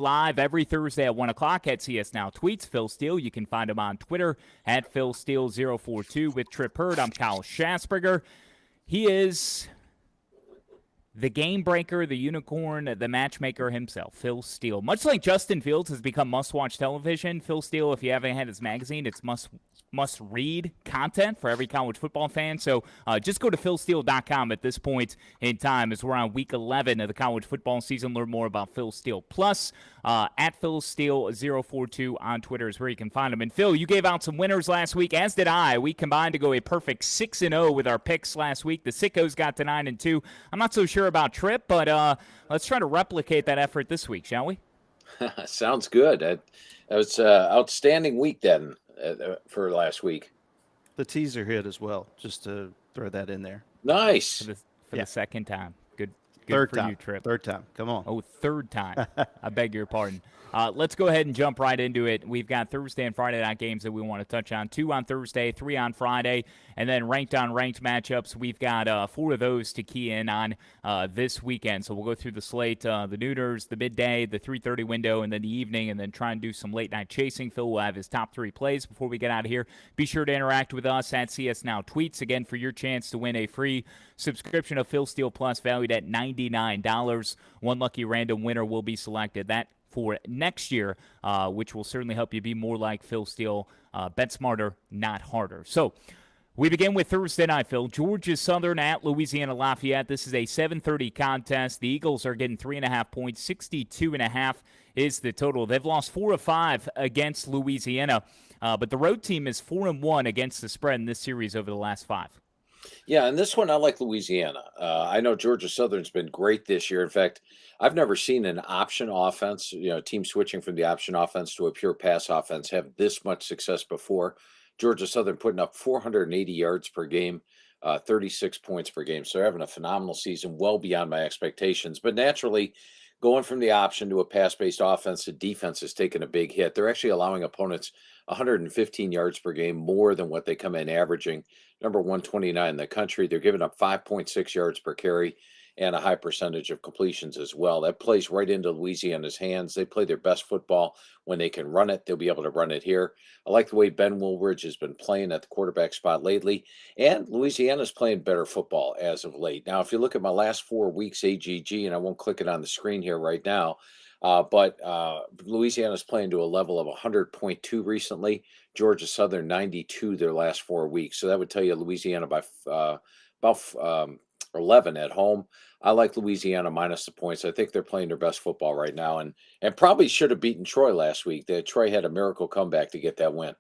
live every Thursday at 1 o'clock at CS Now Tweets. Phil Steele, you can find him on Twitter at PhilSteele042 with Trip Hurd. I'm Kyle Schatzberger. He is the game breaker, the unicorn, the matchmaker himself, Phil Steele. Much like Justin Fields has become must-watch television, Phil Steele, if you haven't had his magazine, it's must-read content for every college football fan. So just go to philsteele.com at this point in time as we're on week 11 of the college football season. Learn more about Phil Steele. Plus, at PhilSteele042 on Twitter is where you can find him. And, Phil, you gave out some winners last week, as did I. We combined to go a perfect 6-0 with our picks last week. The Sickos got to 9-2. I'm not so sure about Trip, but let's try to replicate that effort this week, shall we? Sounds good. That was an outstanding week then for last week. The teaser hit as well, just to throw that in there. Nice. For the second time. Good Third for time. you, Trip. Third time. Come on. Oh, third time. I beg your pardon. Let's go ahead and jump right into it. We've got Thursday and Friday night games that we want to touch on. 2 on Thursday, 3 on Friday, and then ranked on ranked matchups. We've got 4 of those to key in on this weekend. So we'll go through the slate, the nooners, the midday, the 3:30 window, and then the evening, and then try and do some late night chasing. Phil will have his top 3 plays before we get out of here. Be sure to interact with us at CS Now Tweets, again, for your chance to win a free subscription of Phil Steele Plus valued at $99. One lucky random winner will be selected. That for next year, which will certainly help you be more like Phil Steele. Bet smarter, not harder. So we begin with Thursday night, Phil. Georgia Southern at Louisiana Lafayette. This is a 7:30 contest. The Eagles are getting 3.5 points. 62.5 is the total. They've lost 4 of 5 against Louisiana, but the road team is 4-1 against the spread in this series over the last 5. Yeah, and this one I like Louisiana. I know Georgia Southern's been great this year. In fact, I've never seen an option offense, team switching from the option offense to a pure pass offense have this much success before. Georgia Southern putting up 480 yards per game, 36 points per game. So they're having a phenomenal season, well beyond my expectations. But naturally, going from the option to a pass-based offense, the defense has taken a big hit. They're actually allowing opponents 115 yards per game, more than what they come in averaging. Number 129 in the country. They're giving up 5.6 yards per carry and a high percentage of completions as well. That plays right into Louisiana's hands. They play their best football when they can run it. They'll be able to run it here. I like the way Ben Woolridge has been playing at the quarterback spot lately, and Louisiana's playing better football as of late. Now, if you look at my last 4 weeks AGG, and I won't click it on the screen here right now, but Louisiana's playing to a level of 100.2 recently. Georgia Southern 92 their last 4 weeks. So that would tell you Louisiana by about 11 at home. I like Louisiana minus the points. I think they're playing their best football right now, and probably should have beaten Troy last week. Troy had a miracle comeback to get that win.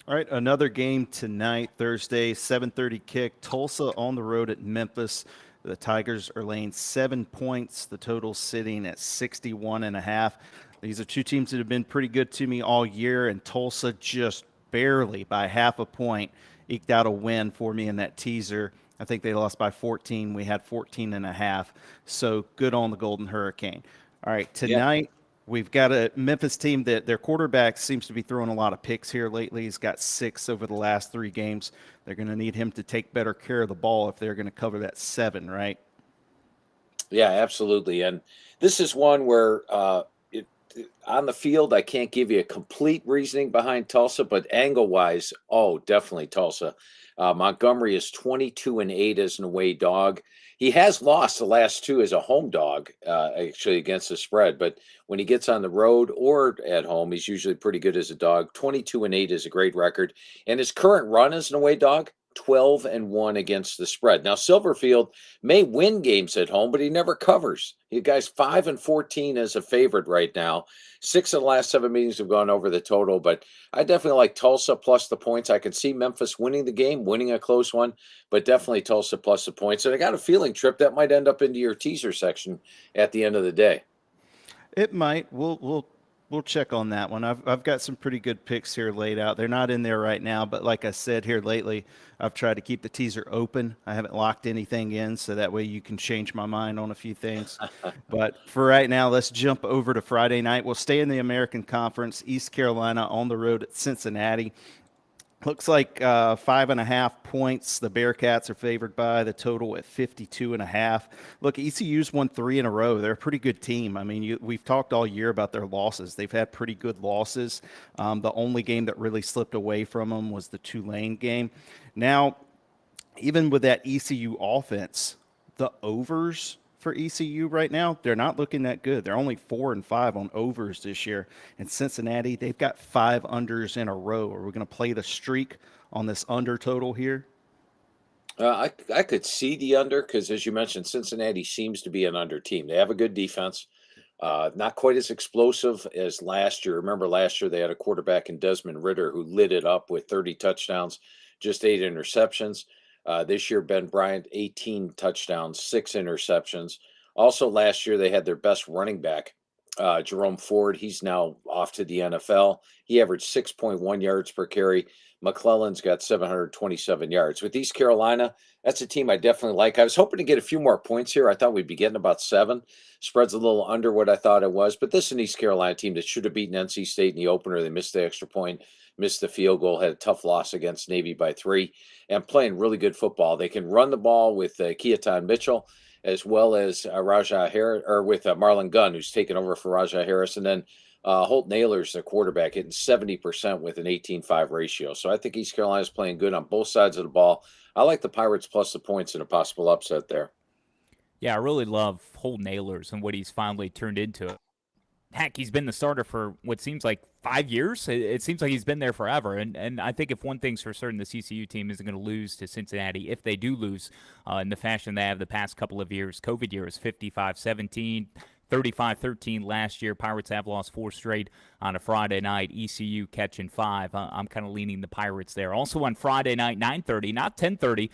All right, another game tonight, Thursday, 7:30 kick. Tulsa on the road at Memphis. The Tigers are laying 7 points. The total sitting at 61.5. These are two teams that have been pretty good to me all year, and Tulsa just barely by half a point eked out a win for me in that teaser. I think they lost by 14. We had 14.5. So good on the Golden Hurricane. All right, tonight we've got a Memphis team that their quarterback seems to be throwing a lot of picks here lately. He's got 6 over the last 3 games. They're going to need him to take better care of the ball if they're going to cover that 7, right? Yeah, absolutely. And this is one where on the field, I can't give you a complete reasoning behind Tulsa, but angle-wise, definitely Tulsa. Montgomery is 22-8 as an away dog. He has lost the last 2 as a home dog, actually against the spread. But when he gets on the road or at home, he's usually pretty good as a dog. 22-8 is a great record. And his current run as an away dog, 12-1 against the spread. Now, Silverfield may win games at home, but he never covers. You guys 5-14 as a favorite right now. 6 of the last 7 meetings have gone over the total, but I definitely like Tulsa plus the points. I can see Memphis winning the game, winning a close one, but definitely Tulsa plus the points. And I got a feeling, Trip, that might end up into your teaser section at the end of the day. It might. We'll check on that one. I've got some pretty good picks here laid out. They're not in there right now, but like I said here lately, I've tried to keep the teaser open. I haven't locked anything in, so that way you can change my mind on a few things. But for right now, let's jump over to Friday night. We'll stay in the American Conference. East Carolina on the road at Cincinnati. Looks like 5.5 points. The Bearcats are favored by the total at 52.5. Look, ECU's won 3 in a row. They're a pretty good team. I mean, we've talked all year about their losses. They've had pretty good losses. The only game that really slipped away from them was the Tulane game. Now, even with that ECU offense, the overs for ECU right now, they're not looking that good. They're only 4-5 on overs this year. And Cincinnati, they've got 5 unders in a row. Are we going to play the streak on this under total here? I could see the under because, as you mentioned, Cincinnati seems to be an under team. They have a good defense, not quite as explosive as last year. Remember, last year they had a quarterback in Desmond Ridder who lit it up with 30 touchdowns, just 8 interceptions. This year, Ben Bryant, 18 touchdowns, 6 interceptions. Also, last year, they had their best running back, Jerome Ford. He's now off to the NFL. He averaged 6.1 yards per carry. McClellan's got 727 yards. With East Carolina, that's a team I definitely like. I was hoping to get a few more points here. I thought we'd be getting about 7. Spread's a little under what I thought it was. But this is an East Carolina team that should have beaten NC State in the opener. They missed the extra point, missed the field goal, had a tough loss against Navy by 3, and playing really good football. They can run the ball with Keaton Mitchell as well as Rajah Harris, or with Marlon Gunn, who's taken over for Rajah Harris, and then Holt Naylor's the quarterback, hitting 70% with an 18-5 ratio. So I think East Carolina's playing good on both sides of the ball. I like the Pirates plus the points and a possible upset there. Yeah, I really love Holt Naylor's and what he's finally turned into. Heck, he's been the starter for what seems like 5 years. It seems like he's been there forever. And I think if one thing's for certain, the CCU team isn't going to lose to Cincinnati. If they do lose in the fashion they have the past couple of years, COVID years, 55-17, 35-13 last year. Pirates have lost 4 straight on a Friday night. ECU catching 5. I'm kind of leaning the Pirates there. Also on Friday night, 9:30, not 10:30.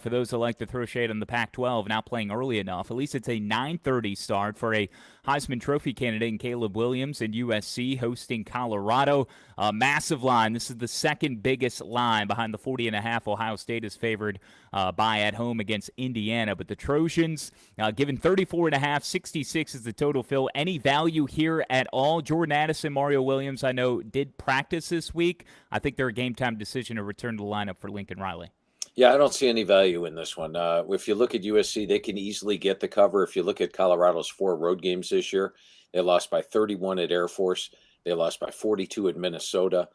For those that like to throw shade on the Pac-12, not playing early enough. At least it's a 9:30 start for a Heisman Trophy candidate in Caleb Williams and USC hosting Colorado. Massive line. This is the second biggest line behind the 40.5 Ohio State is favored by at home against Indiana. But the Trojans given 34.5, 66 is the total, Phil. Any value here at all? Jordan Addison, Mario Williams, I know, did practice this week. I think they're a game-time decision to return to the lineup for Lincoln Riley. Yeah, I don't see any value in this one. If you look at USC, they can easily get the cover. If you look at Colorado's 4 road games this year, they lost by 31 at Air Force. They lost by 42 at Minnesota.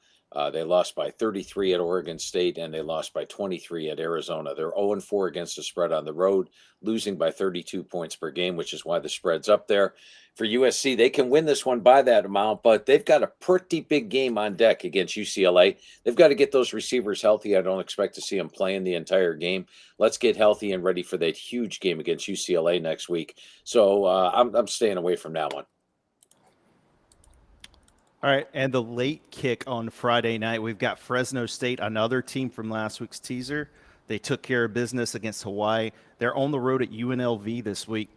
They lost by 33 at Oregon State, and they lost by 23 at Arizona. They're 0-4 against the spread on the road, losing by 32 points per game, which is why the spread's up there. For USC, they can win this one by that amount, but they've got a pretty big game on deck against UCLA. They've got to get those receivers healthy. I don't expect to see them playing the entire game. Let's get healthy and ready for that huge game against UCLA next week. So I'm staying away from that one. All right, and the late kick on Friday night, we've got Fresno State, another team from last week's teaser. They took care of business against Hawaii. They're on the road at UNLV this week.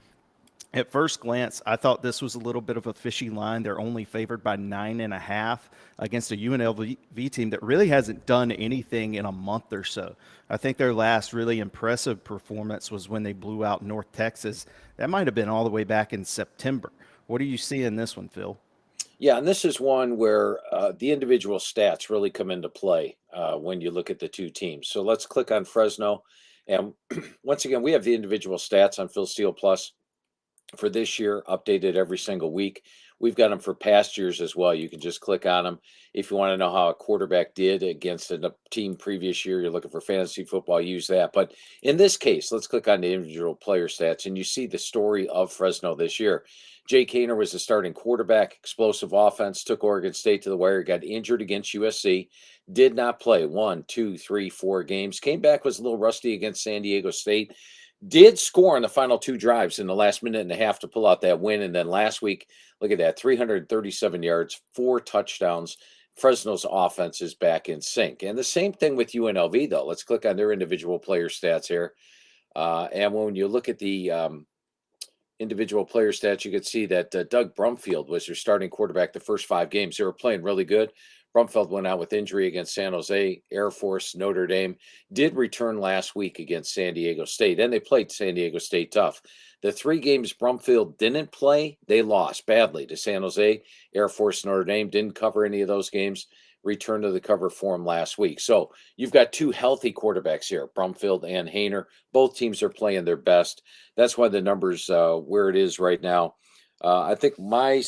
At first glance, I thought this was a little bit of a fishy line. They're only favored by 9.5 against a UNLV team that really hasn't done anything in a month or so. I think their last really impressive performance was when they blew out North Texas. That might have been all the way back in September. What do you see in this one, Phil? Yeah, and this is one where the individual stats really come into play when you look at the two teams. So let's click on Fresno. And once again, we have the individual stats on Phil Steele Plus for this year, updated every single week. We've got them for past years as well. You can just click on them. If you want to know how a quarterback did against a team previous year, you're looking for fantasy football, use that. But in this case, let's click on the individual player stats, and you see the story of Fresno this year. Jay Kaner was the starting quarterback, explosive offense, took Oregon State to the wire, got injured against USC, did not play 1, 2, 3, 4 games, came back, was a little rusty against San Diego State, did score in the final 2 drives in the last minute and a half to pull out that win. And then last week, look at that, 337 yards, 4 touchdowns. Fresno's offense is back in sync. And the same thing with UNLV, though. Let's click on their individual player stats here. And when you look at the individual player stats, you could see that Doug Brumfield was their starting quarterback the first 5 games. They were playing really good. Brumfield went out with injury against San Jose, Air Force, Notre Dame, did return last week against San Diego State, and they played San Diego State tough. The 3 games Brumfield didn't play, they lost badly to San Jose, Air Force, Notre Dame, didn't cover any of those games. returned to the cover form last week. So you've got two healthy quarterbacks here, Brumfield and Haener. Both teams are playing their best. That's why the numbers where it is right now. I think my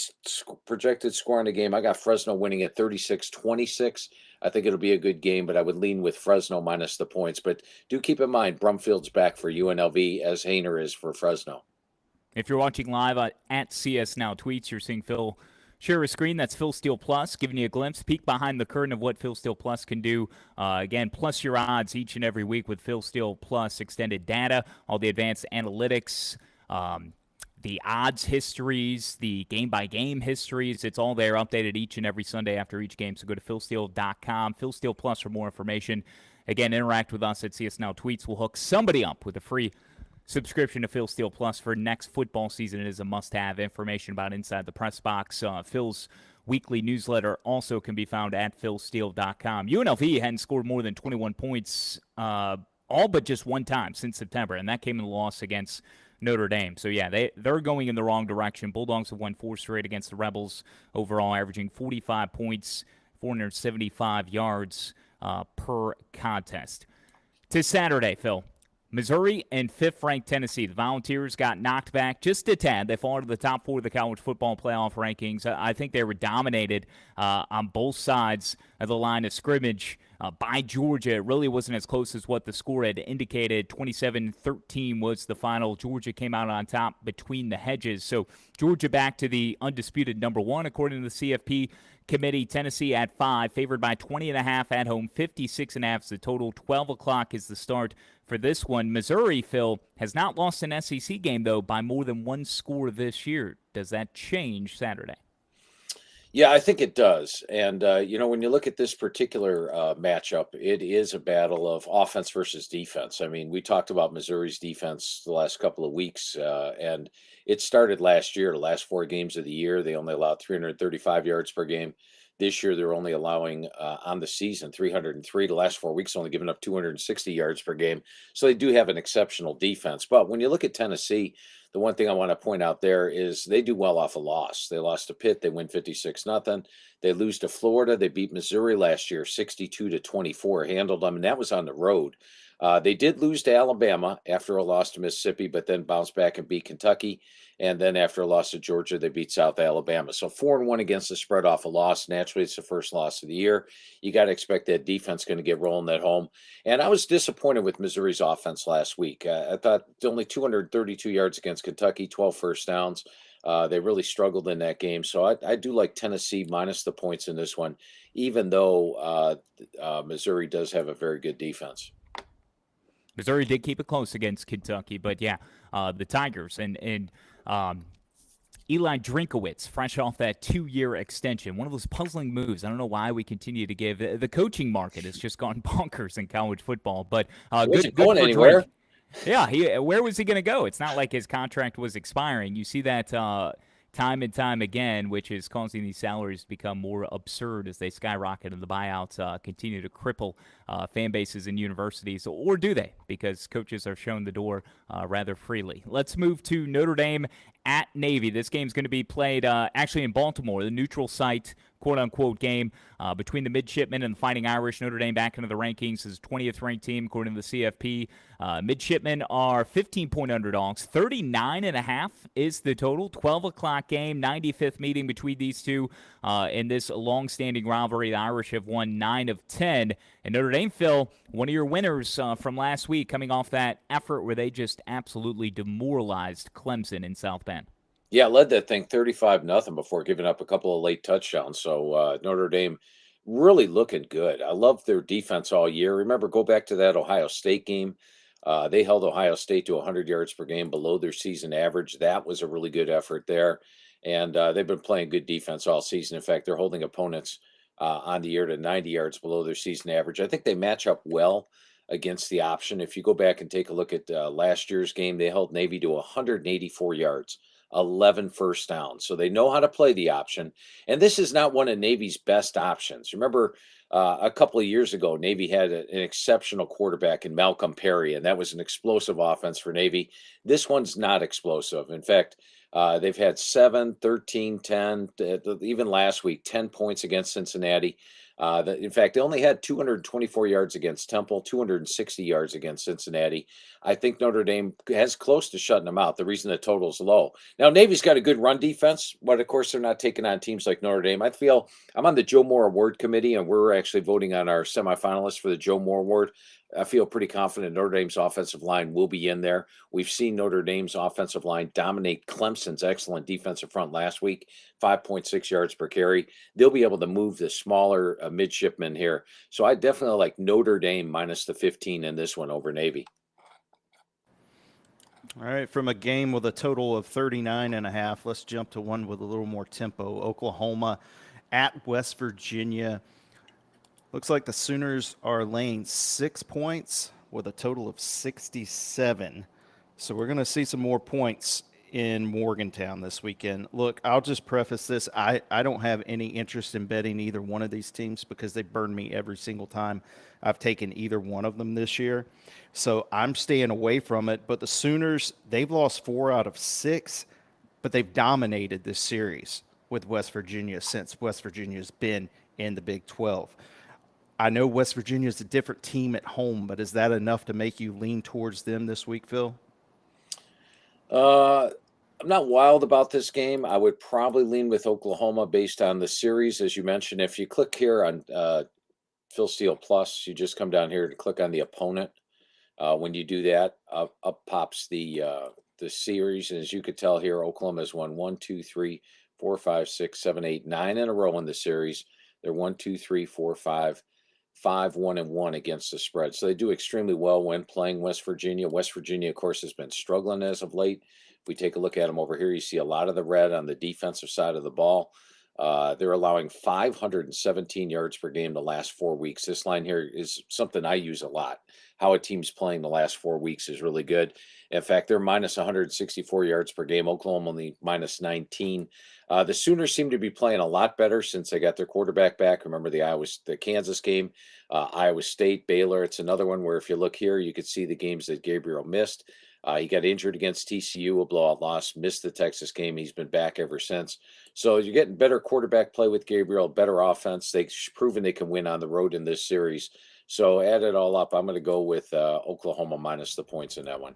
projected score in the game, I got Fresno winning at 36-26. I think it'll be a good game, but I would lean with Fresno minus the points. But do keep in mind, Brumfield's back for UNLV as Haener is for Fresno. If you're watching live at CS Now Tweets, you're seeing Phil share a screen. That's Phil Steele Plus, giving you a glimpse, peek behind the curtain of what Phil Steele Plus can do. Again, plus your odds each and every week with Phil Steele Plus extended data, all the advanced analytics, the odds histories, the game-by-game histories. It's all there, updated each and every Sunday after each game. So go to philsteele.com, Phil Steele Plus for more information. Again, interact with us at CS Now Tweets. We'll hook somebody up with a free subscription to Phil Steele Plus for next football season. It is a must-have. Information about Inside the Press Box. Phil's weekly newsletter also can be found at philsteele.com. UNLV hadn't scored more than 21 points all but just one time since September, and that came in the loss against Notre Dame. So, yeah, they're going in the wrong direction. Bulldogs have won 4 straight against the Rebels, overall averaging 45 points, 475 yards per contest. To Saturday, Phil. Missouri and 5th-ranked Tennessee. The Volunteers got knocked back just a tad. They fall into the top 4 of the college football playoff rankings. I think they were dominated on both sides of the line of scrimmage by Georgia. It really wasn't as close as what the score had indicated. 27-13 was the final. Georgia came out on top between the hedges. So Georgia back to the undisputed number 1, according to the CFP committee. Tennessee at 5, favored by 20.5 at home, 56.5 is the total. 12 o'clock is the start for this one. Missouri, Phil, has not lost an SEC game, though, by more than 1 score this year. Does that change Saturday? Yeah, I think it does. And, when you look at this particular matchup, it is a battle of offense versus defense. I mean, we talked about Missouri's defense the last couple of weeks, and it started last year. The last 4 games of the year, they only allowed 335 yards per game. This year, they're only allowing on the season 303. The last 4 weeks, only giving up 260 yards per game. So they do have an exceptional defense. But when you look at Tennessee, the one thing I want to point out there is they do well off a loss. They lost to Pitt. They win 56-0. They lose to Florida. They beat Missouri last year 62-24, handled them, and that was on the road. They did lose to Alabama after a loss to Mississippi, but then bounced back and beat Kentucky. And then after a loss to Georgia, they beat South Alabama. So 4-1 against the spread off a loss. Naturally, it's the first loss of the year. You got to expect that defense going to get rolling at home. And I was disappointed with Missouri's offense last week. I thought only 232 yards against Kentucky, 12 first downs. They really struggled in that game. So I do like Tennessee minus the points in this one, even though Missouri does have a very good defense. Missouri did keep it close against Kentucky, but yeah, the Tigers and Eli Drinkowitz, fresh off that 2-year extension, one of those puzzling moves. I don't know why we continue to give the coaching market has just gone bonkers in college football, but good going for anywhere. Drink. Yeah, where was he going to go? It's not like his contract was expiring. You see that time and time again, which is causing these salaries to become more absurd as they skyrocket and the buyouts continue to cripple fan bases and universities. Or do they? Because coaches are shown the door rather freely. Let's move to Notre Dame at Navy. This game's going to be played actually in Baltimore, the neutral site, quote-unquote game between the Midshipmen and the Fighting Irish. Notre Dame back into the rankings as 20th ranked team according to the CFP. Midshipmen are 15-point underdogs. 39.5 is the total. 12 o'clock game, 95th meeting between these two in this long-standing rivalry. The Irish have won 9 of 10. And Notre Dame, Phil, one of your winners from last week, coming off that effort where they just absolutely demoralized Clemson in South Bend. Yeah, led that thing 35-0 before giving up a couple of late touchdowns. So Notre Dame really looking good. I love their defense all year. Remember, go back to that Ohio State game. They held Ohio State to 100 yards per game below their season average. That was a really good effort there. And they've been playing good defense all season. In fact, they're holding opponents on the year to 90 yards below their season average. I think they match up well against the option. If you go back and take a look at last year's game, they held Navy to 184 yards. 11 first downs. So they know how to play the option. And this is not one of Navy's best options. Remember, a couple of years ago, Navy had an exceptional quarterback in Malcolm Perry, and that was an explosive offense for Navy. This one's not explosive. In fact, They've had 7, 13, 10, even last week, 10 points against Cincinnati. In fact, they only had 224 yards against Temple, 260 yards against Cincinnati. I think Notre Dame has close to shutting them out. The reason the total's low. Now, Navy's got a good run defense, but of course, they're not taking on teams like Notre Dame. I feel I'm on the Joe Moore Award committee, and we're actually voting on our semifinalists for the Joe Moore Award. I feel pretty confident Notre Dame's offensive line will be in there. We've seen Notre Dame's offensive line dominate Clemson's excellent defensive front last week, 5.6 yards per carry. They'll be able to move the smaller midshipmen here. So I definitely like Notre Dame minus the 15 in this one over Navy. All right, from a game with a total of 39.5, let's jump to one with a little more tempo. Oklahoma at West Virginia. Looks like the Sooners are laying 6 points with a total of 67. So we're going to see some more points in Morgantown this weekend. Look, I'll just preface this. I don't have any interest in betting either one of these teams because they burn me every single time I've taken either one of them this year. So I'm staying away from it. But the Sooners, they've lost 4 out of 6, but they've dominated this series with West Virginia since West Virginia's been in the Big 12. I know West Virginia is a different team at home, but is that enough to make you lean towards them this week, Phil? I'm not wild about this game. I would probably lean with Oklahoma based on the series, as you mentioned. If you click here on Phil Steele Plus, you just come down here to click on the opponent. When you do that, up pops the series, and as you could tell here, Oklahoma has won 1, 2, 3, 4, 5, 6, 7, 8, 9 in a row in the series. They're 1, 2, 3, 4, 5, 1-1 against the spread. So they do extremely well when playing West Virginia. West Virginia, of course, has been struggling as of late. If we take a look at them over here, you see a lot of the red on the defensive side of the ball. They're allowing 517 yards per game the last 4 weeks. This line here is something I use a lot. How a team's playing the last 4 weeks is really good. In fact, they're minus 164 yards per game. Oklahoma only minus 19. The Sooners seem to be playing a lot better since they got their quarterback back. Remember the Kansas game, Iowa State, Baylor. It's another one where if you look here, you could see the games that Gabriel missed. He got injured against TCU, a blowout loss, missed the Texas game. He's been back ever since. So you're getting better quarterback play with Gabriel, better offense. They've proven they can win on the road in this series. So add it all up, I'm going to go with Oklahoma minus the points in that one.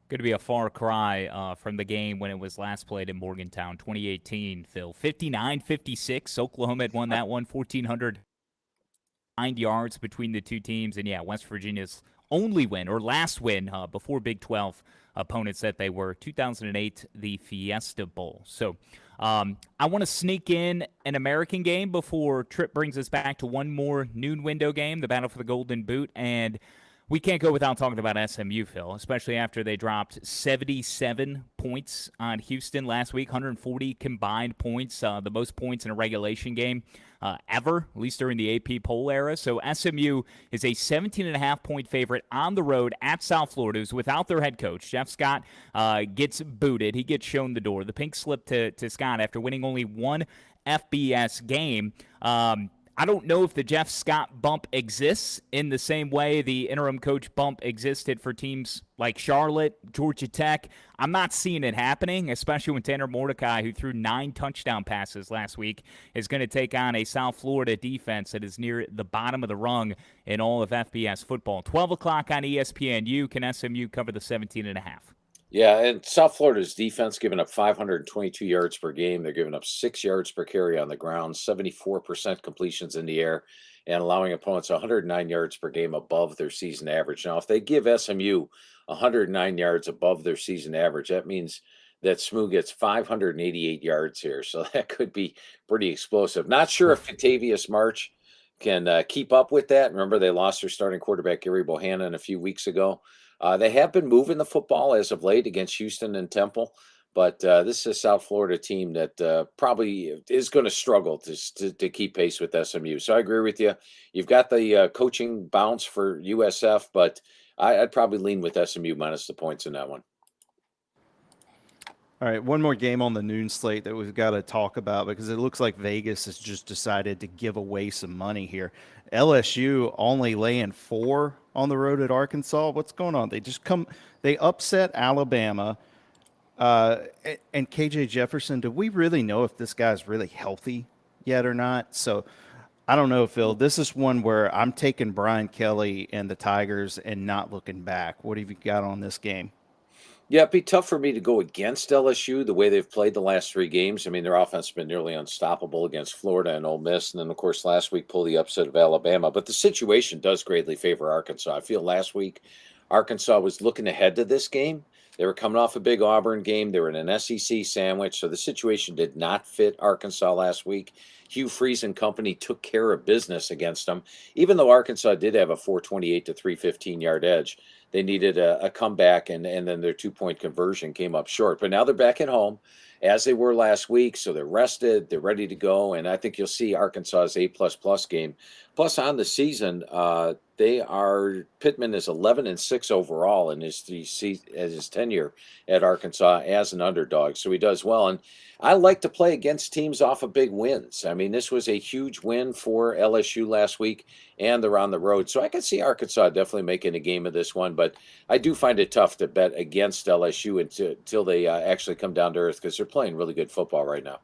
Going to be a far cry from the game when it was last played in Morgantown, 2018, Phil. 59-56. Oklahoma had won that one, 1,409 yards between the two teams. And, yeah, West Virginia's only win, or last win, before Big 12 opponents that they were, 2008, the Fiesta Bowl. So I want to sneak in an American game before Tripp brings us back to one more noon window game, the Battle for the Golden Boot. And we can't go without talking about SMU, Phil, especially after they dropped 77 points on Houston last week, 140 combined points, the most points in a regulation game ever, at least during the AP poll era. So SMU is a 17.5-point favorite on the road at South Florida, who's without their head coach. Jeff Scott gets booted. He gets shown the door. The pink slip to Scott after winning only one FBS game. I don't know if the Jeff Scott bump exists in the same way the interim coach bump existed for teams like Charlotte, Georgia Tech. I'm not seeing it happening, especially when Tanner Mordecai, who threw 9 touchdown passes last week, is going to take on a South Florida defense that is near the bottom of the rung in all of FBS football. 12 o'clock on ESPNU. Can SMU cover the 17.5? Yeah, and South Florida's defense giving up 522 yards per game. They're giving up 6 yards per carry on the ground, 74% completions in the air, and allowing opponents 109 yards per game above their season average. Now, if they give SMU 109 yards above their season average, that means that SMU gets 588 yards here. So that could be pretty explosive. Not sure if Contavious March can keep up with that. Remember, they lost their starting quarterback, Gary Bohannon, a few weeks ago. They have been moving the football as of late against Houston and Temple, but this is a South Florida team that probably is going to struggle to keep pace with SMU. So I agree with you. You've got the coaching bounce for USF, but I'd probably lean with SMU minus the points in that one. All right, one more game on the noon slate that we've got to talk about because it looks like Vegas has just decided to give away some money here. LSU only laying 4 on the road at Arkansas. What's going on? They upset Alabama. And KJ Jefferson, do we really know if this guy's really healthy yet or not? So I don't know, Phil. This is one where I'm taking Brian Kelly and the Tigers and not looking back. What have you got on this game? Yeah, it'd be tough for me to go against LSU the way they've played the last 3 games. I mean, their offense has been nearly unstoppable against Florida and Ole Miss, and then of course last week pull the upset of Alabama. But the situation does greatly favor Arkansas. I feel last week Arkansas was looking ahead to this game. They were coming off a big Auburn game. They were in an SEC sandwich, so the situation did not fit Arkansas last week. Hugh Freeze and company took care of business against them, even though Arkansas did have a 428 to 315-yard edge. They needed a comeback, and then their 2-point conversion came up short. But now they're back at home, as they were last week, so they're rested, they're ready to go, and I think you'll see Arkansas's A++ game. Plus, on the season, Pittman is 11-6 overall in his tenure at Arkansas as an underdog, so he does well. And I like to play against teams off of big wins. I mean, this was a huge win for LSU last week, and they're on the road. So I could see Arkansas definitely making a game of this one, but I do find it tough to bet against LSU until they actually come down to earth because they're playing really good football right now.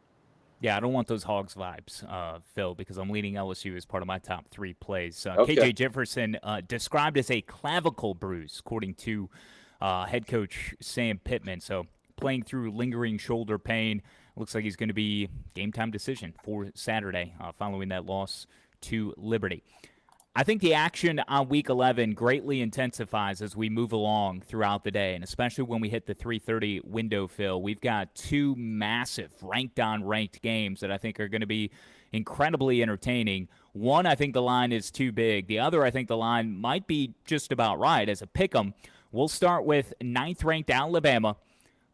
Yeah, I don't want those Hogs vibes, Phil, because I'm leading LSU as part of my top 3 plays. Okay. KJ Jefferson described as a clavicle bruise, according to head coach Sam Pittman. So playing through lingering shoulder pain. Looks like he's going to be game time decision for Saturday following that loss to Liberty. I think the action on Week 11 greatly intensifies as we move along throughout the day, and especially when we hit the 3:30 window, Phil. We've got 2 massive ranked-on-ranked games that I think are going to be incredibly entertaining. One, I think the line is too big. The other, I think the line might be just about right as a pick 'em. We'll start with 9th-ranked Alabama.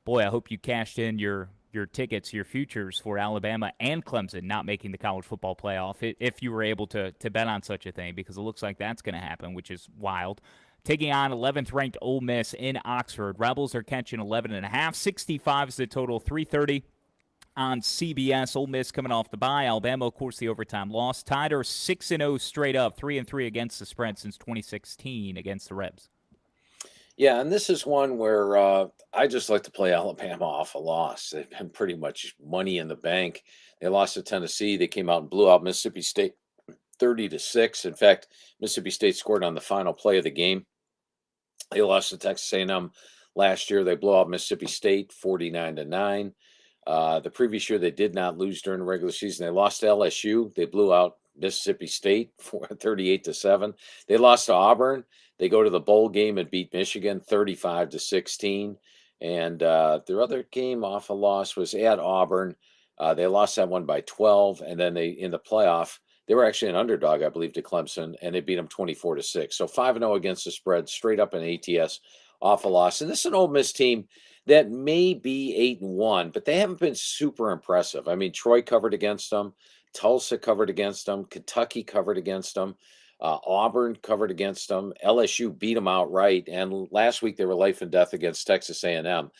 Boy, I hope you cashed in your tickets, your futures for Alabama and Clemson not making the college football playoff, if you were able to bet on such a thing, because it looks like that's going to happen, which is wild. Taking on 11th-ranked Ole Miss in Oxford. Rebels are catching 11.5. 65 is the total, 3:30 on CBS. Ole Miss coming off the bye. Alabama, of course, the overtime loss. Tide are 6-0 straight up, 3-3 against the spread since 2016 against the Rebs. Yeah, and this is one where I just like to play Alabama off a loss. They've been pretty much money in the bank. They lost to Tennessee. They came out and blew out Mississippi State 30-6. In fact, Mississippi State scored on the final play of the game. They lost to Texas A&M last year. They blew out Mississippi State 49-9. The previous year, they did not lose during the regular season. They lost to LSU. They blew out Mississippi State 38-7. They lost to Auburn. They go to the bowl game and beat Michigan 35-16. And their other game off a loss was at Auburn. They lost that one by 12. And then in the playoff, they were actually an underdog, I believe, to Clemson, and they beat them 24-6. So 5-0 against the spread, straight up in ATS off a loss. And this is an Ole Miss team that may be 8-1, but they haven't been super impressive. I mean, Troy covered against them. Tulsa covered against them. Kentucky covered against them. Auburn covered against them. LSU beat them outright. And last week they were life and death against Texas A&M.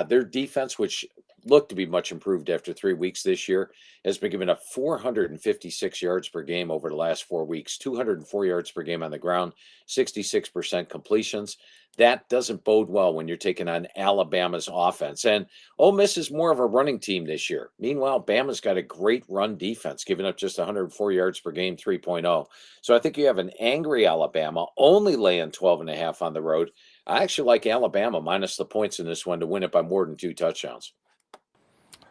Their defense, which looked to be much improved after 3 weeks this year, has been giving up 456 yards per game over the last 4 weeks, 204 yards per game on the ground, 66% completions. That doesn't bode well when you're taking on Alabama's offense. And Ole Miss is more of a running team this year. Meanwhile, Bama's got a great run defense, giving up just 104 yards per game, 3.0. So I think you have an angry Alabama, only laying 12.5 on the road. I actually like Alabama minus the points in this one to win it by more than 2 touchdowns.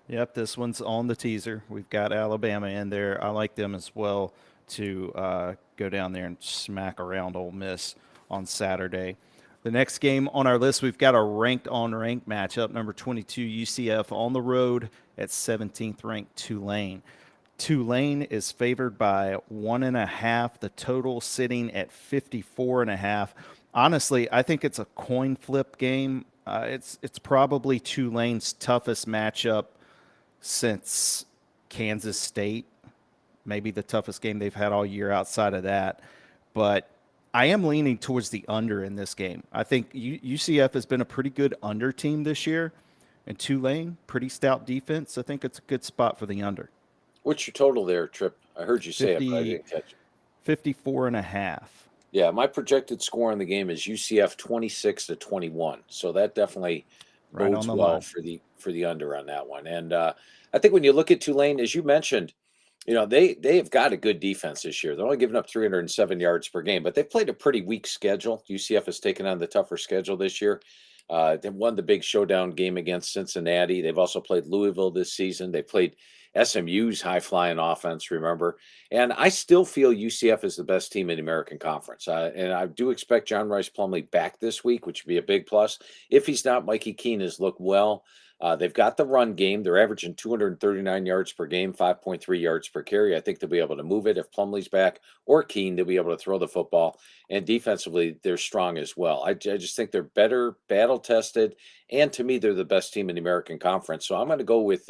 Yep, this one's on the teaser. We've got Alabama in there. I like them as well to go down there and smack around Ole Miss on Saturday. The next game on our list, we've got a ranked-on-ranked matchup. Number 22, UCF on the road at 17th-ranked Tulane. Tulane is favored by 1.5. The total sitting at 54.5. Honestly, I think it's a coin flip game. It's probably Tulane's toughest matchup since Kansas State. Maybe the toughest game they've had all year outside of that. But I am leaning towards the under in this game. I think UCF has been a pretty good under team this year, and Tulane, pretty stout defense. I think it's a good spot for the under. What's your total there, Trip? I heard you say 50, it, but I didn't catch it. 54.5. Yeah, my projected score on the game is UCF 26-21. So that definitely Right on bodes the well line. for the under on that one. And I think when you look at Tulane, as you mentioned, they've got a good defense this year. They're only giving up 307 yards per game, but they've played a pretty weak schedule. UCF has taken on the tougher schedule this year. They won the big showdown game against Cincinnati. They've also played Louisville this season. They played SMU's high flying offense, remember? And I still feel UCF is the best team in the American Conference. And I do expect John Rice Plumlee back this week, which would be a big plus. If he's not, Mikey Keene has looked well. They've got the run game. They're averaging 239 yards per game, 5.3 yards per carry. I think they'll be able to move it. If Plumlee's back or Keene, they'll be able to throw the football. And defensively, they're strong as well. I just think they're better, battle tested. And to me, they're the best team in the American Conference. So I'm going to go with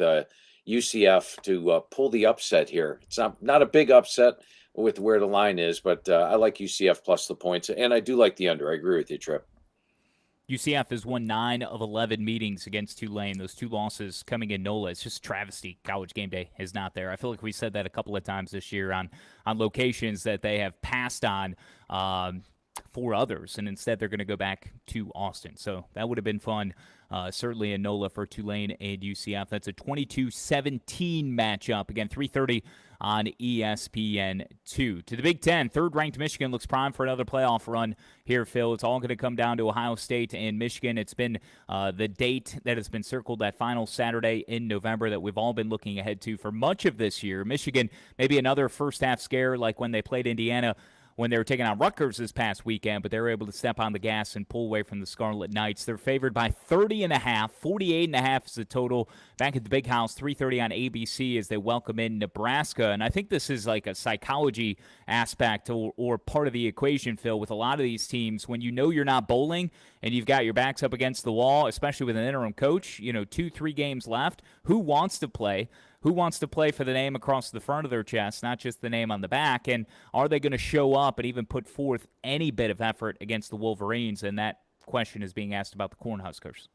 UCF to pull the upset here. It's not a big upset with where the line is, but I like UCF plus the points. And I do like the under. I agree with you, Tripp. UCF has won 9 of 11 meetings against Tulane. Those 2 losses coming in NOLA. It's just travesty. College Game Day is not there. I feel like we said that a couple of times this year on locations that they have passed on for others, and instead they're going to go back to Austin. So that would have been fun, certainly in NOLA for Tulane and UCF. That's a 22-17 matchup. Again, 3:30 on ESPN2. To the Big Ten, third-ranked Michigan looks primed for another playoff run here, Phil. It's all going to come down to Ohio State and Michigan. It's been the date that has been circled, that final Saturday in November that we've all been looking ahead to for much of this year. Michigan, maybe another first-half scare like when they played Indiana when they were taking on Rutgers this past weekend, but they were able to step on the gas and pull away from the Scarlet Knights. They're favored by 30.5, 48.5 is the total. Back at the Big House, 3:30 on ABC as they welcome in Nebraska. And I think this is like a psychology aspect or part of the equation, Phil, with a lot of these teams. When you know you're not bowling and you've got your backs up against the wall, especially with an interim coach, 2-3 games left, who wants to play? Who wants to play for the name across the front of their chest, not just the name on the back? And are they going to show up and even put forth any bit of effort against the Wolverines? And that question is being asked about the Cornhuskers.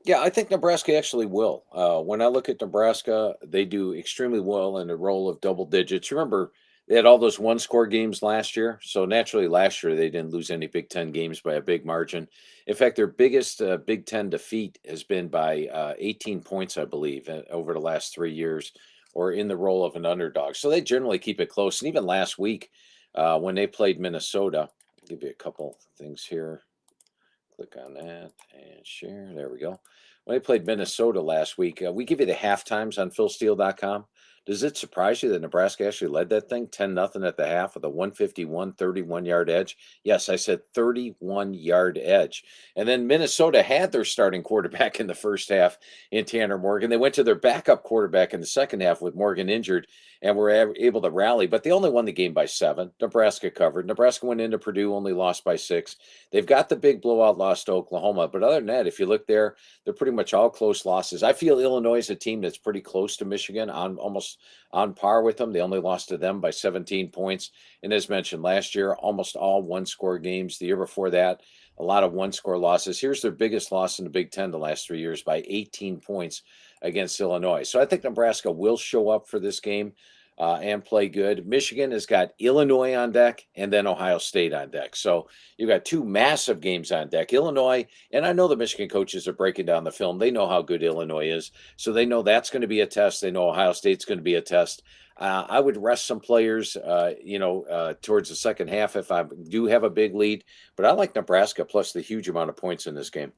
Yeah, I think Nebraska actually will. When I look at Nebraska, they do extremely well in a role of double digits. Remember, they had all those one-score games last year. So naturally, last year, they didn't lose any Big Ten games by a big margin. In fact, their biggest Big Ten defeat has been by 18 points, I believe, over the last 3 years, or in the role of an underdog. So they generally keep it close. And even last week, when they played Minnesota, I'll give you a couple things here. Click on that and share. There we go. When they played Minnesota last week, we give you the half times on philsteele.com. Does it surprise you that Nebraska actually led that thing 10-0 at the half with a 151 31-yard edge? Yes, I said 31-yard edge. And then Minnesota had their starting quarterback in the first half in Tanner Morgan. They went to their backup quarterback in the second half with Morgan injured and were able to rally, but they only won the game by 7. Nebraska covered. Nebraska went into Purdue, only lost by 6. They've got the big blowout loss to Oklahoma, but other than that, if you look there, they're pretty much all close losses. I feel Illinois is a team that's pretty close to Michigan, almost on par with them. They only lost to them by 17 points. And as mentioned, last year, almost all one-score games. The year before that, a lot of one-score losses. Here's their biggest loss in the Big Ten the last 3 years by 18 points against Illinois. So I think Nebraska will show up for this game and play good. Michigan has got Illinois on deck and then Ohio State on deck. So you've got 2 massive games on deck. Illinois, and I know the Michigan coaches are breaking down the film. They know how good Illinois is. So they know that's going to be a test. They know Ohio State's going to be a test. I would rest some players, towards the second half if I do have a big lead. But I like Nebraska plus the huge amount of points in this game.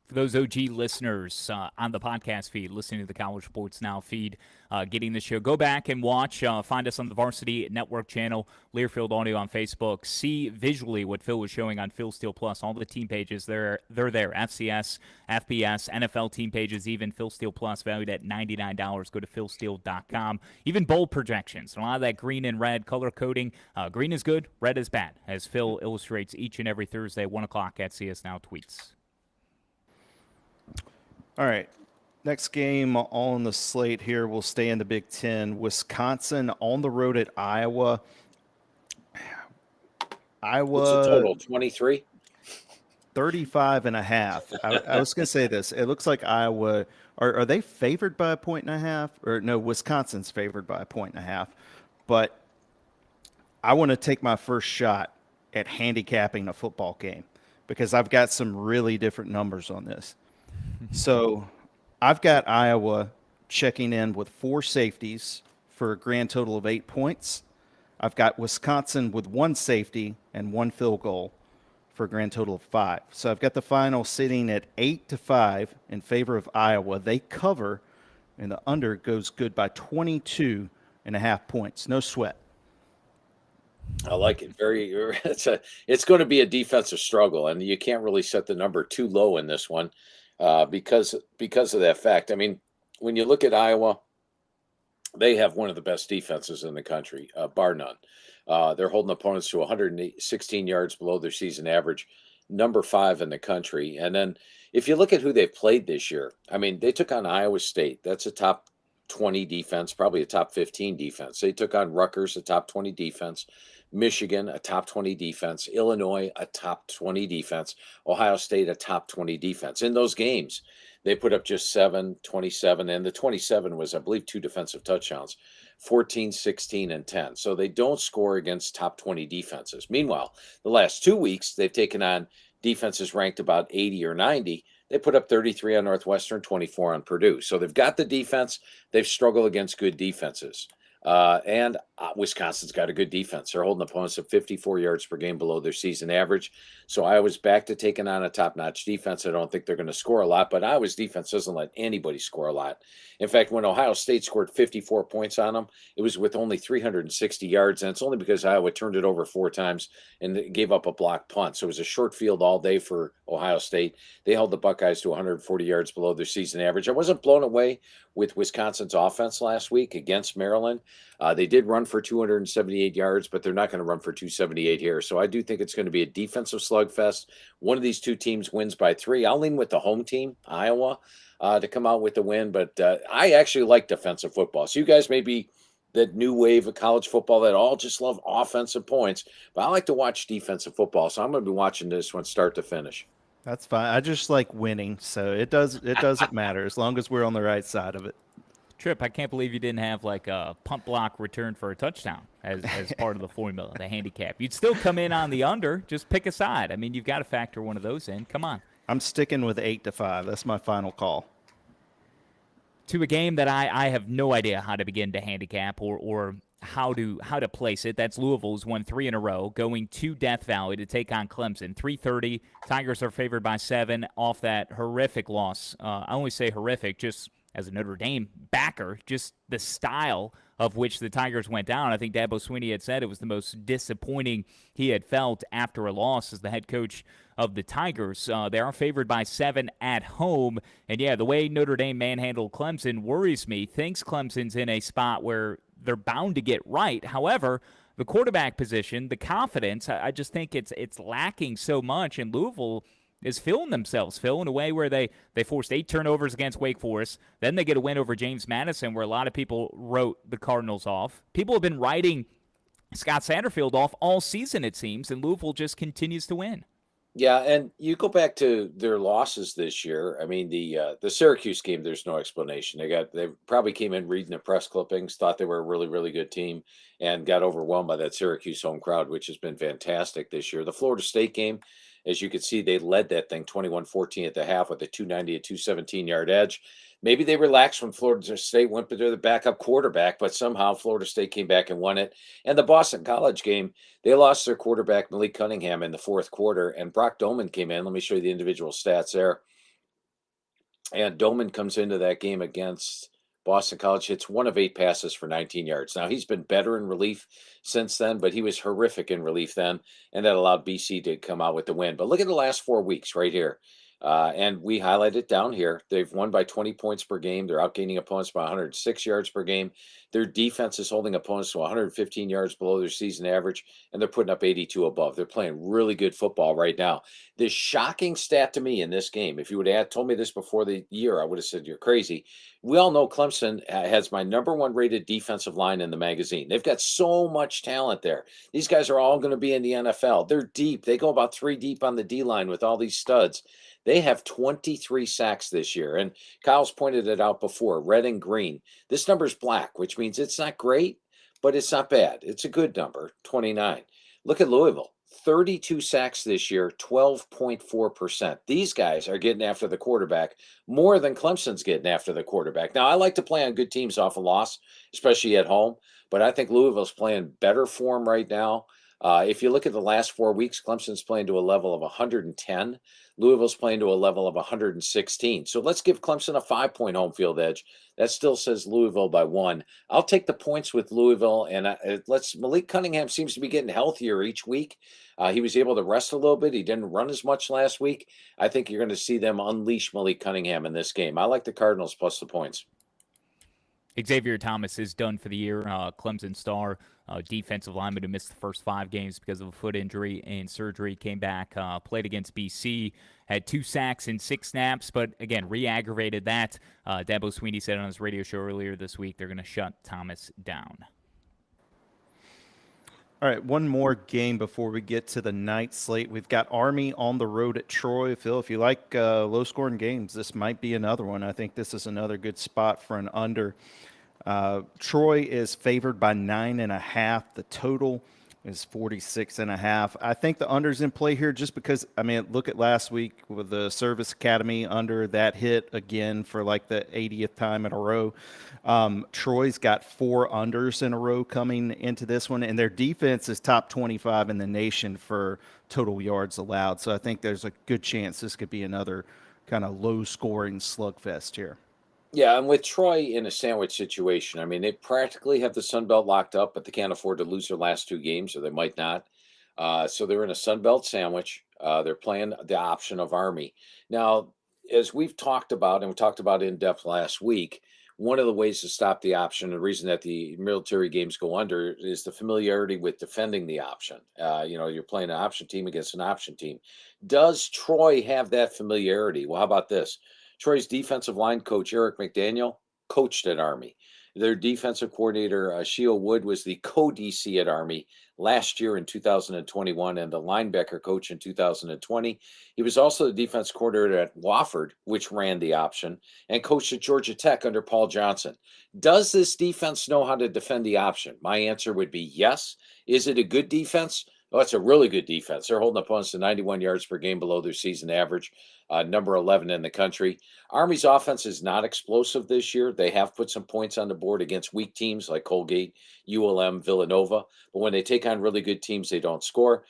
For those OG listeners on the podcast feed, listening to the College Sports Now feed, getting the show, go back and watch. Find us on the Varsity Network channel, Learfield Audio on Facebook. See visually what Phil was showing on Phil Steele Plus. All the team pages, they're there. FCS, FBS, NFL team pages, even Phil Steele Plus, valued at $99. Go to philsteele.com. Even bowl projections. A lot of that green and red color coding. Green is good, red is bad, as Phil illustrates each and every Thursday, 1 o'clock at CS Now Tweets. All right. Next game on the slate here will stay in the Big Ten. Wisconsin on the road at Iowa. What's the total? 23? 35.5. I was going to say this. It looks like Iowa, are they favored by 1.5? Or no, Wisconsin's favored by 1.5. But I want to take my first shot at handicapping a football game because I've got some really different numbers on this. So I've got Iowa checking in with 4 safeties for a grand total of 8 points. I've got Wisconsin with 1 safety and 1 field goal for a grand total of 5. So I've got the final sitting at 8-5 in favor of Iowa. They cover, and the under goes good by 22.5 points. No sweat. I like it. It's going to be a defensive struggle, and you can't really set the number too low in this one because of that fact. I mean, when you look at Iowa, they have one of the best defenses in the country, bar none. They're holding opponents to 116 yards below their season average, number 5 in the country. And then if you look at who they've played this year, I mean, they took on Iowa State. That's a top 20 defense, probably a top 15 defense. They took on Rutgers, a top 20 defense. Michigan, a top 20 defense. Illinois, a top 20 defense. Ohio State, a top 20 defense. In those games, they put up just 7, 27, and the 27 was, I believe, 2 defensive touchdowns, 14, 16, and 10. So they don't score against top 20 defenses. Meanwhile, the last 2 weeks, they've taken on defenses ranked about 80 or 90. They put up 33 on Northwestern, 24 on Purdue. So they've got the defense. They've struggled against good defenses. And Wisconsin's got a good defense. They're holding opponents at 54 yards per game below their season average. So Iowa's back to taking on a top-notch defense. I don't think they're going to score a lot, but Iowa's defense doesn't let anybody score a lot. In fact, when Ohio State scored 54 points on them, it was with only 360 yards, and it's only because Iowa turned it over 4 times and gave up a blocked punt. So it was a short field all day for Ohio State. They held the Buckeyes to 140 yards below their season average. I wasn't blown away with Wisconsin's offense last week against Maryland. They did run for 278 yards, but they're not going to run for 278 here. So I do think it's going to be a defensive slugfest. One of these 2 teams wins by 3. I'll lean with the home team, Iowa, to come out with the win. But I actually like defensive football. So you guys may be that new wave of college football that all just love offensive points. But I like to watch defensive football. So I'm going to be watching this one start to finish. That's fine. I just like winning, so it doesn't matter as long as we're on the right side of it. Trip, I can't believe you didn't have like a punt block return for a touchdown as part of the formula, the handicap. You'd still come in on the under. Just pick a side. I mean, you've got to factor one of those in. Come on. I'm sticking with 8-5. That's my final call. To a game that I have no idea how to begin to handicap or how to place it. That's Louisville's won 3 in a row, going to Death Valley to take on Clemson. 3:30. Tigers are favored by 7 off that horrific loss. I only say horrific just as a Notre Dame backer, just the style of which the Tigers went down. I think Dabo Swinney had said it was the most disappointing he had felt after a loss as the head coach of the Tigers. They are favored by 7 at home. And, yeah, the way Notre Dame manhandled Clemson worries me. Thinks Clemson's in a spot where they're bound to get right. However, the quarterback position, the confidence, I just think it's lacking so much. And Louisville is feeling themselves, Phil, in a way where they forced 8 turnovers against Wake Forest. Then they get a win over James Madison where a lot of people wrote the Cardinals off. People have been writing Scott Satterfield off all season, it seems, and Louisville just continues to win. Yeah, and you go back to their losses this year. I mean, the Syracuse game, there's no explanation. They probably came in reading the press clippings, thought they were a really, really good team, and got overwhelmed by that Syracuse home crowd, which has been fantastic this year. The Florida State game, as you can see, they led that thing 21-14 at the half with a 290 to 217-yard edge. Maybe they relaxed when Florida State went to the backup quarterback, but somehow Florida State came back and won it. And the Boston College game, they lost their quarterback, Malik Cunningham, in the 4th quarter, and Brock Doman came in. Let me show you the individual stats there. And Doman comes into that game against Boston College, hits 1 of 8 passes for 19 yards. Now, he's been better in relief since then, but he was horrific in relief then, and that allowed BC to come out with the win. But look at the last 4 weeks right here. And we highlight it down here. They've won by 20 points per game. They're outgaining opponents by 106 yards per game. Their defense is holding opponents to 115 yards below their season average, and they're putting up 82 above. They're playing really good football right now. The shocking stat to me in this game, if you would have told me this before the year, I would have said you're crazy. We all know Clemson has my number 1 rated defensive line in the magazine. They've got so much talent there. These guys are all going to be in the NFL. They're deep. They go about 3 deep on the D-line with all these studs. They have 23 sacks this year. And Kyle's pointed it out before, red and green. This number is black, which means it's not great, but it's not bad. It's a good number, 29. Look at Louisville, 32 sacks this year, 12.4%. These guys are getting after the quarterback more than Clemson's getting after the quarterback. Now, I like to play on good teams off a loss, especially at home, but I think Louisville's playing better form right now. If you look at the last 4 weeks, Clemson's playing to a level of 110. Louisville's playing to a level of 116. So let's give Clemson a 5-point home field edge. That still says Louisville by 1. I'll take the points with Louisville, and Malik Cunningham seems to be getting healthier each week. He was able to rest a little bit. He didn't run as much last week. I think you're going to see them unleash Malik Cunningham in this game. I like the Cardinals plus the points. Xavier Thomas is done for the year. Clemson star, defensive lineman who missed the first 5 games because of a foot injury and surgery, came back, played against BC, had 2 sacks in 6 snaps, but again, re-aggravated that. Dabo Sweeney said on his radio show earlier this week they're going to shut Thomas down. All right, one more game before we get to the night slate. We've got Army on the road at Troy. Phil, if you like low-scoring games, this might be another one. I think this is another good spot for an under. Troy is favored by 9.5. The total is 46.5. I think the under's in play here just because, I mean, look at last week with the Service Academy under that hit again for like the 80th time in a row. Troy's got 4 unders in a row coming into this one, and their defense is top 25 in the nation for total yards allowed. So I think there's a good chance this could be another kind of low-scoring slugfest here. Yeah, and with Troy in a sandwich situation, I mean, they practically have the Sun Belt locked up, but they can't afford to lose their last 2 games, or they might not. So they're in a Sun Belt sandwich. They're playing the option of Army. Now, as we've talked about, and we talked about in depth last week, one of the ways to stop the option, the reason that the military games go under, is the familiarity with defending the option. You're playing an option team against an option team. Does Troy have that familiarity? Well, how about this? Troy's defensive line coach, Eric McDaniel, coached at Army. Their defensive coordinator, Sheil Wood, was the co-DC at Army last year in 2021 and the linebacker coach in 2020. He was also the defense coordinator at Wofford, which ran the option, and coached at Georgia Tech under Paul Johnson. Does this defense know how to defend the option? My answer would be yes. Is it a good defense? Oh, it's a really good defense. They're holding opponents to 91 yards per game below their season average, number 11 in the country. Army's offense is not explosive this year. They have put some points on the board against weak teams like Colgate, ULM, Villanova. But when they take on really good teams, they don't score.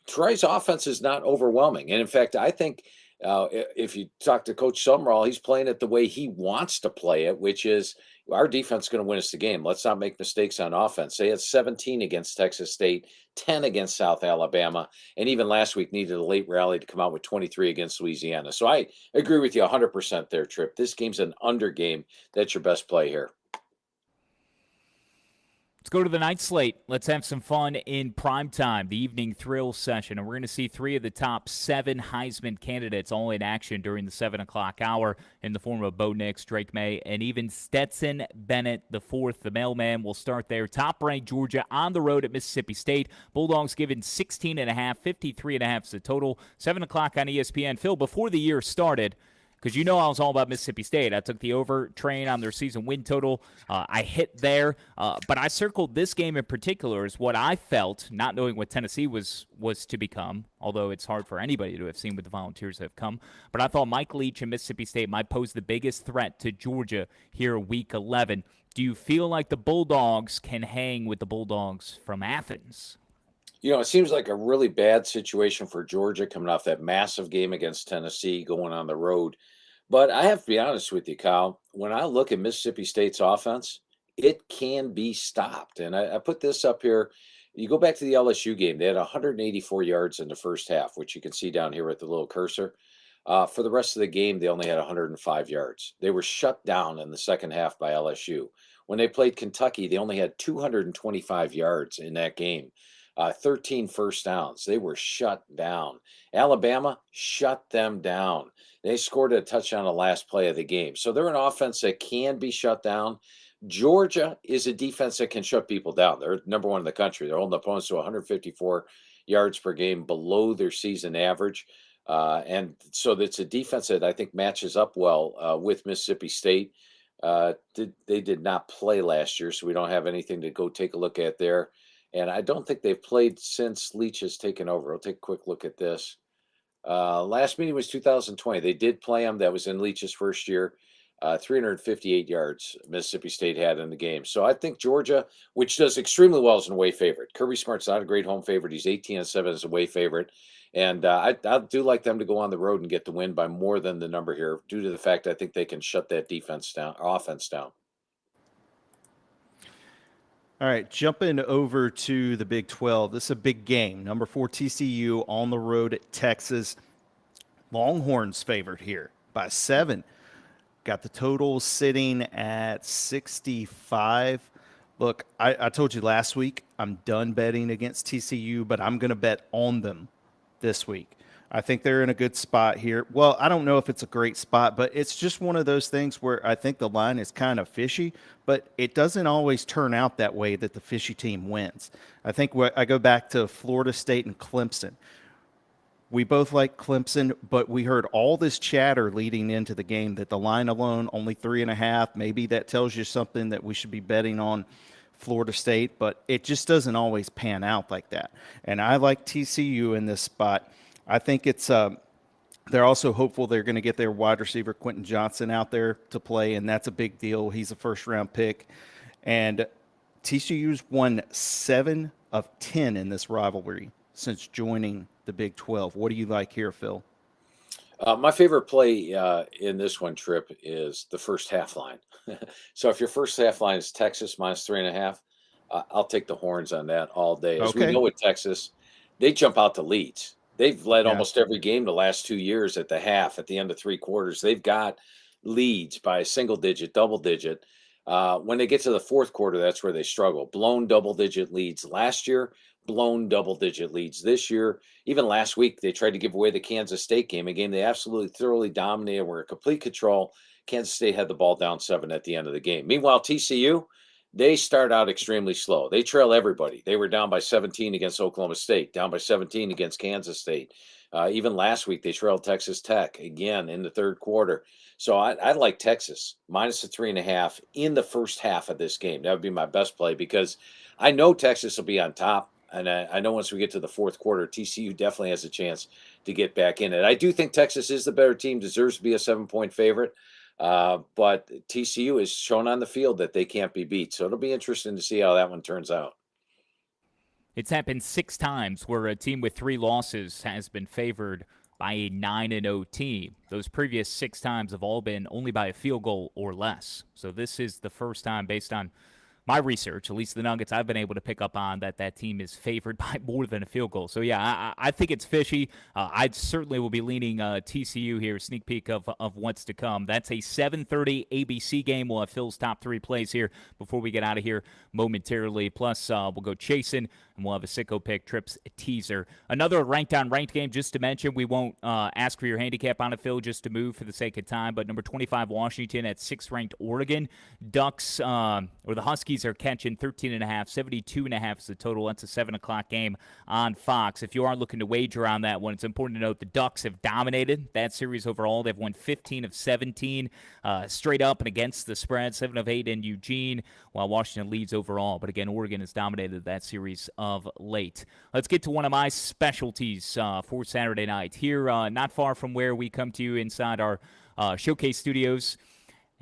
Troy's offense is not overwhelming. And in fact, I think if you talk to Coach Summerall, he's playing it the way he wants to play it, which is our defense is going to win us the game. Let's not make mistakes on offense. They had 17 against Texas State, 10 against South Alabama, and even last week needed a late rally to come out with 23 against Louisiana. So I agree with you 100% there, Tripp. This game's an under game. That's your best play here. Let's go to the night slate. Let's have some fun in primetime, the evening thrill session. And we're going to see 3 of the top 7 Heisman candidates all in action during the 7 o'clock hour in the form of Bo Nix, Drake May, and even Stetson Bennett IV. The mailman will start there. Top-ranked Georgia on the road at Mississippi State. Bulldogs given 16.5, 53.5 is the total. 7 o'clock on ESPN. Phil, before the year started, because you know I was all about Mississippi State. I took the over train on their season win total. I hit there. But I circled this game in particular as what I felt, not knowing what Tennessee was to become, although it's hard for anybody to have seen what the Volunteers have come. But I thought Mike Leach and Mississippi State might pose the biggest threat to Georgia here week 11. Do you feel like the Bulldogs can hang with the Bulldogs from Athens? You know, it seems like a really bad situation for Georgia coming off that massive game against Tennessee going on the road. But I have to be honest with you, Kyle. When I look at Mississippi State's offense, it can be stopped. And I put this up here. You go back to the LSU game. They had 184 yards in the first half, which you can see down here with the little cursor. For the rest of the game, they only had 105 yards. They were shut down in the second half by LSU. When they played Kentucky, they only had 225 yards in that game. 13 first downs. They were shut down. Alabama shut them down. They scored a touchdown on the last play of the game. So they're an offense that can be shut down. Georgia is a defense that can shut people down. They're number 1 in the country. They're holding opponents to 154 yards per game below their season average. And so it's a defense that I think matches up well with Mississippi State. They did not play last year, so we don't have anything to go take a look at there. and I don't think they've played since Leach has taken over. I'll take a quick look at this. Last meeting was 2020. They did play them. That was in Leach's first year. 358 yards Mississippi State had in the game. So I think Georgia, which does extremely well, as an away favorite. Kirby Smart's not a great home favorite. He's 18-7 as a away favorite. And I do like them to go on the road and get the win by more than the number here, due to the fact I think they can shut that offense down. All right, jumping over to the Big 12. This is a big game. Number 4 TCU on the road at Texas. Longhorns favored here by 7. Got the total sitting at 65. Look, I told you last week I'm done betting against TCU, but I'm going to bet on them this week. I think they're in a good spot here. Well, I don't know if it's a great spot, but it's just one of those things where I think the line is kind of fishy, but it doesn't always turn out that way that the fishy team wins. I think I go back to Florida State and Clemson. We both like Clemson, but we heard all this chatter leading into the game that the line alone, only 3.5. Maybe that tells you something that we should be betting on Florida State, but it just doesn't always pan out like that. And I like TCU in this spot. I think it's they're also hopeful they're going to get their wide receiver Quentin Johnson out there to play, and that's a big deal. He's a first-round pick. And TCU's won 7 of 10 in this rivalry since joining the Big 12. What do you like here, Phil? My favorite play in this one, Trip, is the first half line. So if your first half line is Texas minus 3.5, I'll take the horns on that all day. As we know with Texas, they jump out to leads. They've led almost every game the last 2 years at the half, at the end of 3 quarters. They've got leads by single digit, double digit. When they get to the fourth quarter, that's where they struggle. Blown double-digit leads last year, blown double-digit leads this year. Even last week, they tried to give away the Kansas State game, a game they absolutely thoroughly dominated, were in complete control. Kansas State had the ball down 7 at the end of the game. Meanwhile, TCU, they start out extremely slow. They trail everybody. They were down by 17 against Oklahoma State, down by 17 against Kansas State. Even last week, they trailed Texas Tech again in the third quarter. So I like Texas minus the 3.5 in the first half of this game. That would be my best play, because I know Texas will be on top. And I know once we get to the fourth quarter, TCU definitely has a chance to get back in it. I do think Texas is the better team, deserves to be a 7-point favorite. But TCU has shown on the field that they can't be beat. So it'll be interesting to see how that one turns out. It's happened 6 times where a team with 3 losses has been favored by a 9-0 team. Those previous 6 times have all been only by a field goal or less. So this is the first time, based on my research, at least the Nuggets I've been able to pick up on, that team is favored by more than a field goal. So, yeah, I think it's fishy. I certainly will be leaning TCU here, sneak peek of what's to come. That's a 7:30 ABC game. We'll have Phil's top 3 plays here before we get out of here momentarily. Plus, we'll go chasing, and we'll have a sicko pick, Trips teaser. Another ranked game, just to mention. We won't ask for your handicap on it, Phil, just to move for the sake of time. But number 25, Washington at 6th-ranked Oregon. Ducks, or the Huskies, are catching 13.5, 72.5 is the total. That's a 7 o'clock game on Fox. If you are looking to wager on that one, it's important to note the Ducks have dominated that series overall. They've won 15 of 17 straight up and against the spread, 7 of 8 in Eugene, while Washington leads overall. But again, Oregon has dominated that series of late. Let's get to one of my specialties for Saturday night. Here, not far from where we come to you inside our showcase studios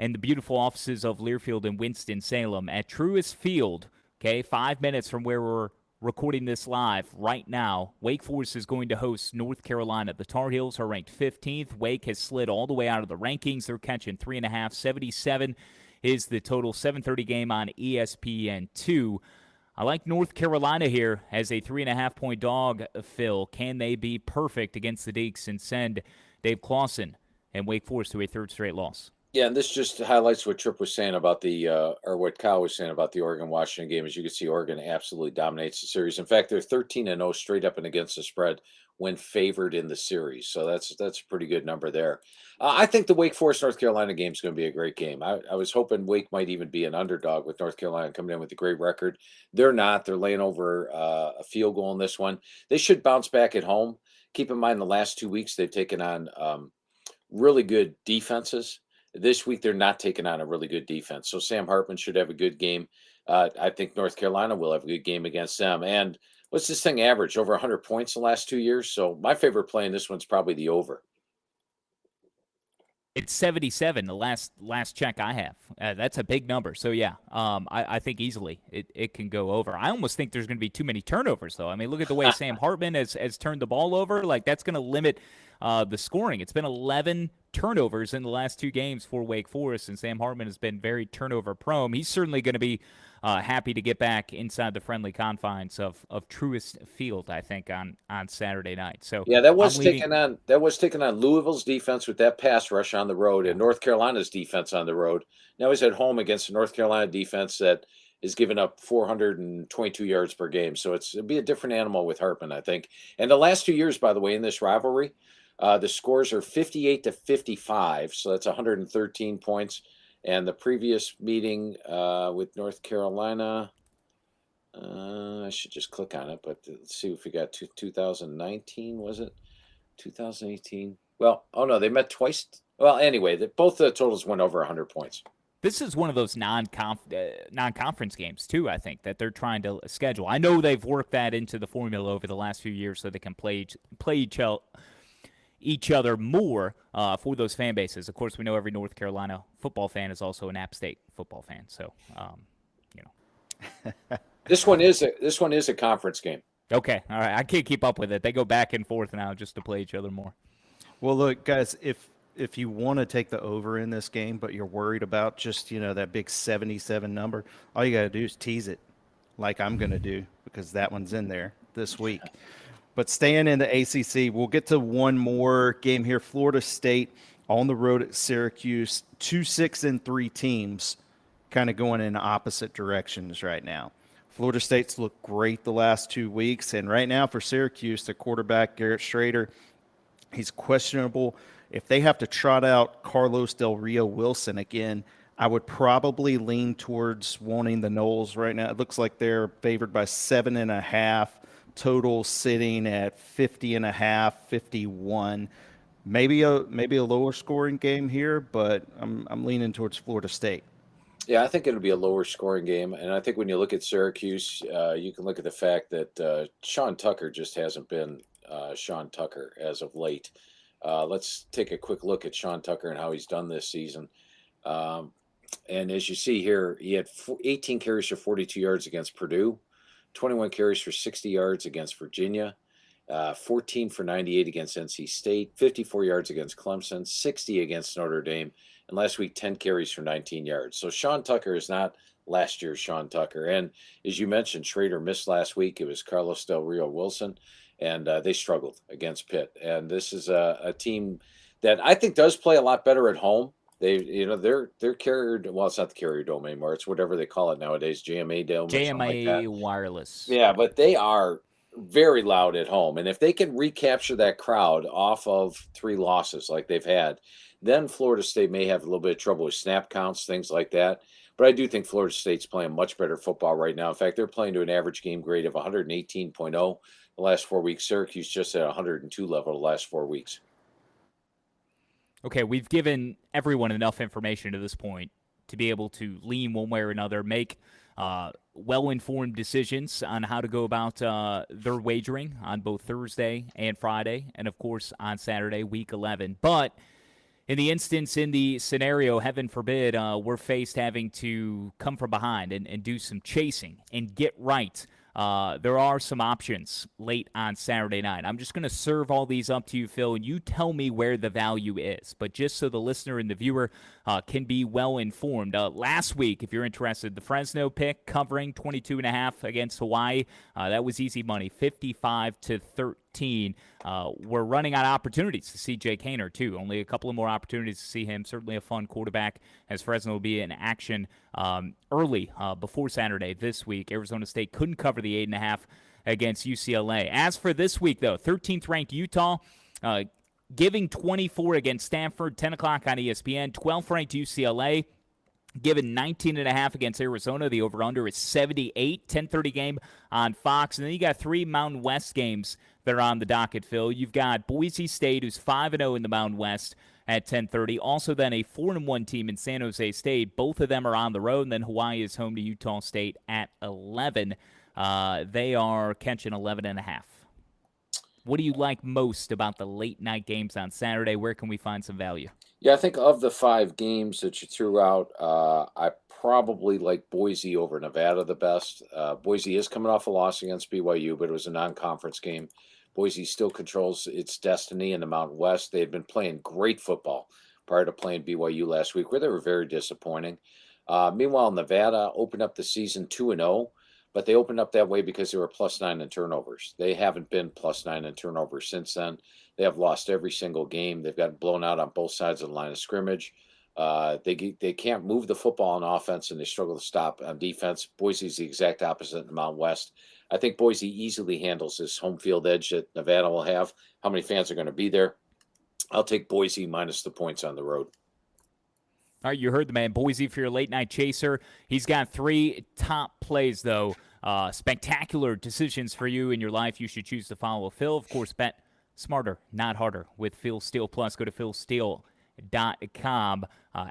and the beautiful offices of Learfield and Winston-Salem at Truist Field, 5 minutes from where we're recording this live right now. Wake Forest is going to host North Carolina. The Tar Heels are ranked 15th. Wake has slid all the way out of the rankings. They're catching 3.5. 77 is the total. 7:30 game on ESPN2. I like North Carolina here as a 3.5-point dog, Phil. Can they be perfect against the Deacs and send Dave Clawson and Wake Forest to a 3rd straight loss? Yeah, and this just highlights what Tripp was saying about or what Kyle was saying about the Oregon-Washington game. As you can see, Oregon absolutely dominates the series. In fact, they're 13-0 straight up and against the spread when favored in the series. So that's a pretty good number there. I think the Wake Forest-North Carolina game is going to be a great game. I was hoping Wake might even be an underdog with North Carolina coming in with a great record. They're not. They're laying over a field goal in this one. They should bounce back at home. Keep in mind the last 2 weeks they've taken on really good defenses. This week, they're not taking on a really good defense. So Sam Hartman should have a good game. I think North Carolina will have a good game against them. And what's this thing average? Over 100 points the last 2 years. So my favorite play in this one's probably the over. It's 77, the last check I have. That's a big number. So, yeah, I think easily it can go over. I almost think there's going to be too many turnovers, though. I mean, look at the way Sam Hartman has turned the ball over. Like, that's going to limit the scoring. It's been 11 turnovers in the last 2 games for Wake Forest, and Sam Hartman has been very turnover-prone. He's certainly going to be happy to get back inside the friendly confines of Truist Field, I think, on Saturday night. So yeah, that was taking on Louisville's defense with that pass rush on the road and North Carolina's defense on the road. Now he's at home against the North Carolina defense that is giving up 422 yards per game. So it'll be a different animal with Hartman, I think. And the last 2 years, by the way, in this rivalry, the scores are 58-55, so that's 113 points. And the previous meeting with North Carolina, I should just click on it, but let's see if we got 2019, was it? 2018? Well, oh no, they met twice. Well, anyway, both the totals went over 100 points. This is one of those non-conference games, too, I think, that they're trying to schedule. I know they've worked that into the formula over the last few years so they can play each other more for those fan bases. Of course, we know every North Carolina football fan is also an App State football fan. So, This one is a conference game. Okay, all right. I can't keep up with it. They go back and forth now just to play each other more. Well, look, guys, if you want to take the over in this game, but you're worried about just, that big 77 number, all you got to do is tease it like I'm going to do because that one's in there this week. But staying in the ACC, we'll get to one more game here. Florida State on the road at Syracuse, 2-6-3 teams kind of going in opposite directions right now. Florida State's looked great the last 2 weeks, and right now for Syracuse, the quarterback, Garrett Schrader, he's questionable. If they have to trot out Carlos Del Rio Wilson again, I would probably lean towards wanting the Noles right now. It looks like they're favored by 7.5. Total sitting at 50.5, 51. Maybe a lower scoring game here, but I'm leaning towards Florida State. Yeah, I think it'll be a lower scoring game, and I think when you look at Syracuse, you can look at the fact that Sean Tucker just hasn't been Sean Tucker as of late. Let's take a quick look at Sean Tucker and how he's done this season. And as you see here, he had 18 carries for 42 yards against Purdue. 21 carries for 60 yards against Virginia, 14 for 98 against NC State, 54 yards against Clemson, 60 against Notre Dame, and last week 10 carries for 19 yards. So Sean Tucker is not last year's Sean Tucker. And as you mentioned, Schrader missed last week. It was Carlos Del Rio Wilson, and they struggled against Pitt. And this is a team that I think does play a lot better at home. They're carrier. Well, it's not the Carrier Dome anymore. It's whatever they call it nowadays, JMA Dome. JMA Wireless. Yeah, but they are very loud at home, and if they can recapture that crowd off of 3 losses like they've had, then Florida State may have a little bit of trouble with snap counts, things like that. But I do think Florida State's playing much better football right now. In fact, they're playing to an average game grade of 118.0 the last 4 weeks. Syracuse just at 102 level the last 4 weeks. Okay, we've given everyone enough information to this point to be able to lean one way or another, make well-informed decisions on how to go about their wagering on both Thursday and Friday, and, of course, on Saturday, Week 11. But in the scenario, heaven forbid, we're faced having to come from behind and do some chasing and get right. There are some options late on Saturday night. I'm just going to serve all these up to you, Phil, and you tell me where the value is. But just so the listener and the viewer can be well informed. Last week, if you're interested, the Fresno pick covering 22.5 against Hawaii, that was easy money, 55-13. We're running out of opportunities to see Jake Haener, too. Only a couple of more opportunities to see him. Certainly a fun quarterback, as Fresno will be in action early before Saturday this week. Arizona State couldn't cover the 8.5 against UCLA. As for this week, though, 13th ranked Utah giving 24 against Stanford, 10 o'clock on ESPN. 12th ranked UCLA given 19.5 against Arizona. The over-under is 78. 10:30 game on Fox. And then you got 3 Mountain West games that are on the docket, Phil. You've got Boise State, who's 5-0 in the Mountain West, at 10:30. Also then a 4-1 team in San Jose State. Both of them are on the road, and then Hawaii is home to Utah State at 11. They are catching 11.5. What do you like most about the late night games on Saturday? Where can we find some value? Yeah, I think of the 5 games that you threw out, I probably like Boise over Nevada the best. Boise is coming off a loss against BYU, but it was a non-conference game. Boise still controls its destiny in the Mountain West. They had been playing great football prior to playing BYU last week, where they were very disappointing. Meanwhile, Nevada opened up the season 2-0, but they opened up that way because they were +9 in turnovers. They haven't been +9 in turnovers since then. They have lost every single game. They've gotten blown out on both sides of the line of scrimmage. They can't move the football on offense, and they struggle to stop on defense. Boise's the exact opposite in the Mountain West. I think Boise easily handles this home field edge that Nevada will have. How many fans are going to be there? I'll take Boise minus the points on the road. All right, you heard the man. Boise for your late night chaser. He's got 3 top plays, though. Spectacular decisions for you in your life. You should choose to follow Phil. Of course, bet smarter, not harder with Phil Steele Plus. Go to philsteele.com.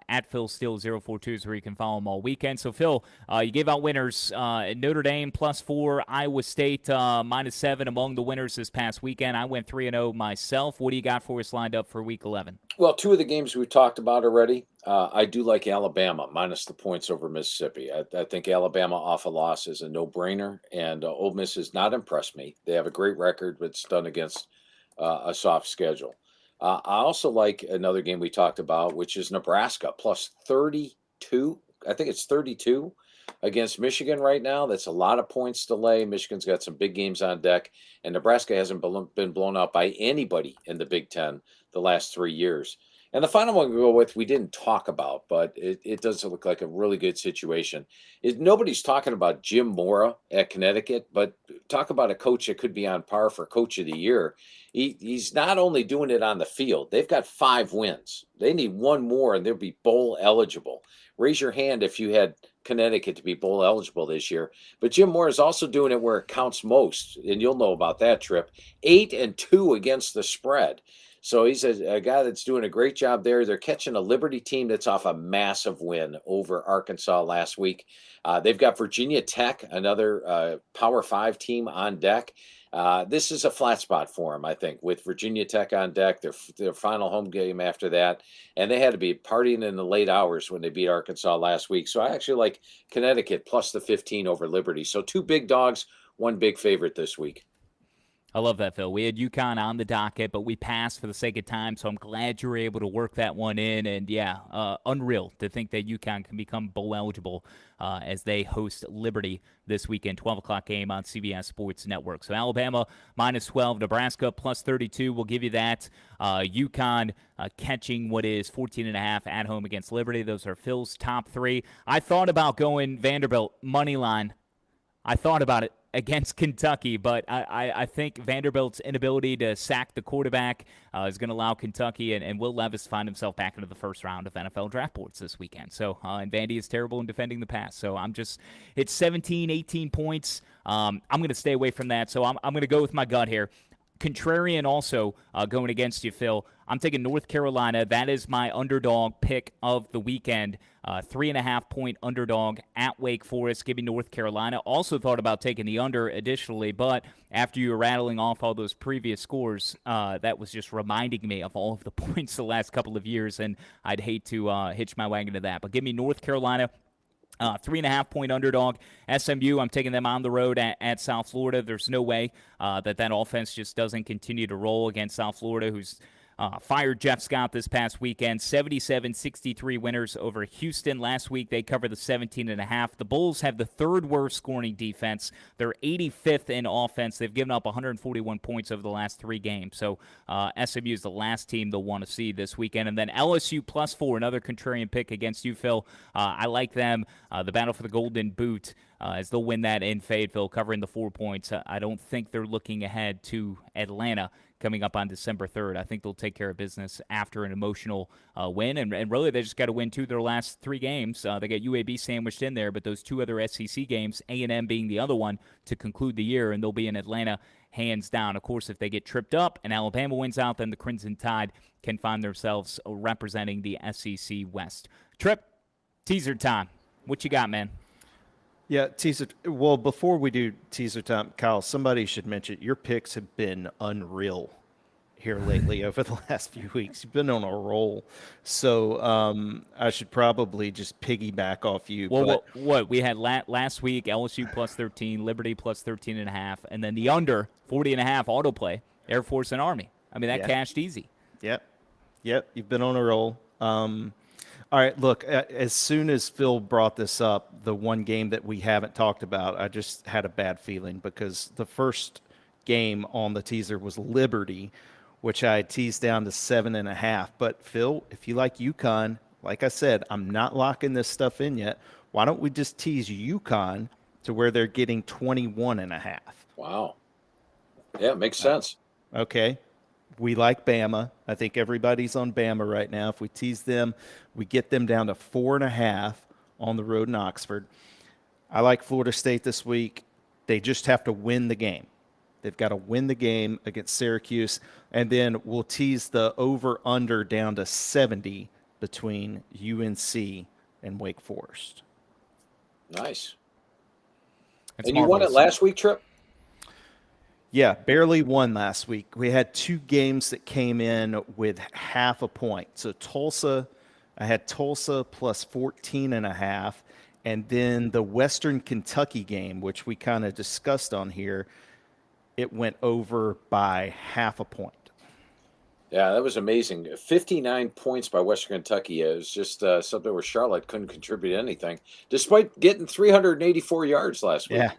At Phil Steele 042 is where you can follow him all weekend. So, Phil, you gave out winners. Notre Dame +4, Iowa State -7 among the winners this past weekend. I went 3-0 myself. What do you got for us lined up for Week 11? Well, 2 of the games we've talked about already. I do like Alabama minus the points over Mississippi. I think Alabama off a loss is a no-brainer, and Ole Miss has not impressed me. They have a great record, but it's done against a soft schedule. I also like another game we talked about, which is Nebraska +32. I think it's 32 against Michigan right now. That's a lot of points to lay. Michigan's got some big games on deck, and Nebraska hasn't been blown out by anybody in the Big Ten the last 3 years. And the final one we go with, we didn't talk about, but it does look like a really good situation. Nobody's talking about Jim Mora at Connecticut, but talk about a coach that could be on par for Coach of the Year. He's not only doing it on the field. They've got 5 wins. They need 1 more, and they'll be bowl eligible. Raise your hand if you had Connecticut to be bowl eligible this year. But Jim Mora is also doing it where it counts most, and you'll know about that trip. 8-2 against the spread. So he's a guy that's doing a great job there. They're catching a Liberty team that's off a massive win over Arkansas last week. They've got Virginia Tech, another Power 5 team on deck. This is a flat spot for them, I think, with Virginia Tech on deck, their final home game after that. And they had to be partying in the late hours when they beat Arkansas last week. So I actually like Connecticut plus the 15 over Liberty. So 2 big dogs, 1 big favorite this week. I love that, Phil. We had UConn on the docket, but we passed for the sake of time, so I'm glad you were able to work that one in. And, yeah, unreal to think that UConn can become bowl eligible as they host Liberty this weekend, 12 o'clock game on CBS Sports Network. So Alabama -12, Nebraska +32. We'll give you that. UConn catching what is 14.5 at home against Liberty. Those are Phil's top 3. I thought about going Vanderbilt money line. I thought about it against Kentucky, but I think Vanderbilt's inability to sack the quarterback is going to allow Kentucky and Will Levis find himself back into the first round of NFL draft boards this weekend. So, and Vandy is terrible in defending the pass. So it's 17, 18 points. I'm going to stay away from that. So I'm going to go with my gut here. Contrarian also going against you, Phil. I'm taking North Carolina. That is my underdog pick of the weekend. 3.5-point underdog at Wake Forest. Give me North Carolina. Also thought about taking the under additionally, but after you were rattling off all those previous scores, that was just reminding me of all of the points the last couple of years, and I'd hate to hitch my wagon to that. But give me North Carolina. 3.5-point underdog. SMU, I'm taking them on the road at South Florida. There's no way that offense just doesn't continue to roll against South Florida, who's fired Jeff Scott this past weekend. 77-63 winners over Houston. Last week, they covered the 17.5. The Bulls have the 3rd worst scoring defense. They're 85th in offense. They've given up 141 points over the last 3 games. So SMU is the last team they'll want to see this weekend. And then LSU +4, another contrarian pick against you, Phil. I like them. The battle for the Golden Boot as they'll win that in Fayetteville, covering the 4 points. I don't think they're looking ahead to Atlanta coming up on December 3rd. I think they'll take care of business after an emotional win. And really, they just got to win 2 of their last 3 games. They got UAB sandwiched in there, but those 2 other SEC games, A&M being the other one, to conclude the year, and they'll be in Atlanta hands down. Of course, if they get tripped up and Alabama wins out, then the Crimson Tide can find themselves representing the SEC West. Trip, teaser time. What you got, man? Yeah, teaser. Well, before we do teaser time, Kyle, somebody should mention your picks have been unreal here lately over the last few weeks. You've been on a roll. So I should probably just piggyback off you. Well, what we had last week, LSU plus 13, Liberty plus 13.5, and then the under 40.5 autoplay, Air Force and Army. I mean, that cashed easy. Yep. You've been on a roll. All right, look, as soon as Phil brought this up, the one game that we haven't talked about, I just had a bad feeling because the first game on the teaser was Liberty, which I teased down to 7.5. But Phil, if you like UConn, like I said, I'm not locking this stuff in yet. Why don't we just tease UConn to where they're getting 21.5? Wow. Yeah, it makes sense. Okay. We like Bama. I think everybody's on Bama right now. If we tease them, we get them down to 4.5 on the road in Oxford. I like Florida State this week. They just have to win the game. They've got to win the game against Syracuse. And then we'll tease the over-under down to 70 between UNC and Wake Forest. Nice. That's and you won it last week, Trip? Yeah, barely won last week. We had two games that came in with half a point. So I had Tulsa plus 14.5. And then the Western Kentucky game, which we kind of discussed on here, it went over by half a point. Yeah, that was amazing. 59 points by Western Kentucky. It was just something where Charlotte couldn't contribute anything, despite getting 384 yards last week. Yeah.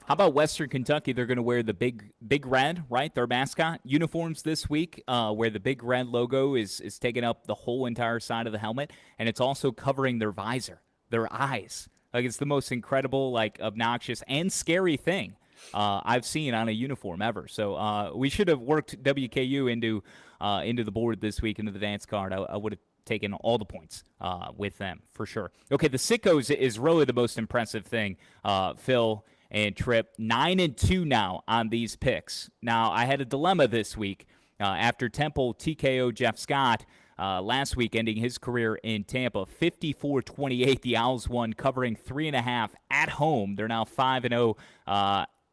How about Western Kentucky? They're going to wear the big red, right? Their mascot uniforms this week, where the big red logo is taking up the whole entire side of the helmet, and it's also covering their visor, their eyes. Like, it's the most incredible, like, obnoxious and scary thing I've seen on a uniform ever. So we should have worked WKU into the board this week, into the dance card. I would have taken all the points with them for sure. Okay, the Sickos is really the most impressive thing, Phil and Trip. 9-2 now on these picks. Now, I had a dilemma this week after Temple TKO Jeff Scott last week, ending his career in Tampa. 54-28, the Owls won, covering 3.5 at home. They're now 5-0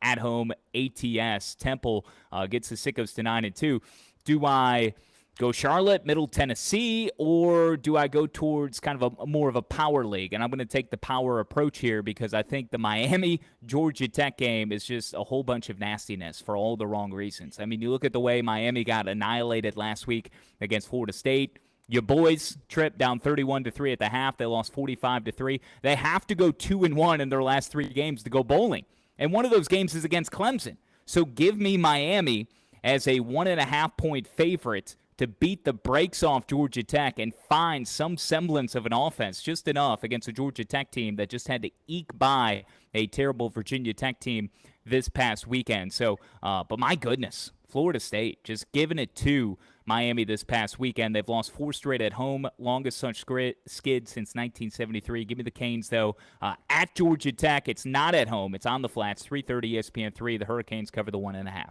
at home ATS. Temple gets the Sickos to 9-2. Do I go Charlotte, Middle Tennessee, or do I go towards kind of a more of a power league? And I'm going to take the power approach here because I think the Miami-Georgia Tech game is just a whole bunch of nastiness for all the wrong reasons. I mean, you look at the way Miami got annihilated last week against Florida State. Your boys Trip down 31-3 at the half. They lost 45-3. They have to go 2-1 in their last three games to go bowling. And one of those games is against Clemson. So give me Miami as a 1.5-point favorite to beat the brakes off Georgia Tech and find some semblance of an offense, just enough against a Georgia Tech team that just had to eke by a terrible Virginia Tech team this past weekend. So, but my goodness, Florida State just giving it to Miami this past weekend. They've lost 4 straight at home, longest such skid since 1973. Give me the Canes, though. At Georgia Tech, it's not at home. It's on the flats, 3:30 ESPN 3. The Hurricanes cover the 1.5.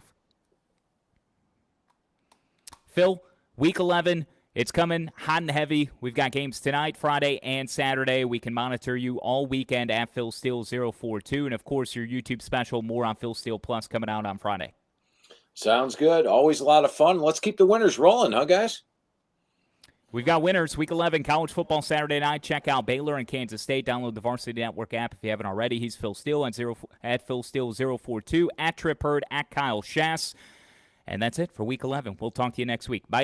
Phil, Week 11, it's coming hot and heavy. We've got games tonight, Friday, and Saturday. We can monitor you all weekend at Phil Steele 042. And, of course, your YouTube special, more on Phil Steele Plus, coming out on Friday. Sounds good. Always a lot of fun. Let's keep the winners rolling, huh, guys? We've got winners. Week 11, college football Saturday night. Check out Baylor and Kansas State. Download the Varsity Network app if you haven't already. He's Phil Steele at Phil Steele 042, at Trip Hurd, at Kyle Shass. And that's it for Week 11. We'll talk to you next week. Bye.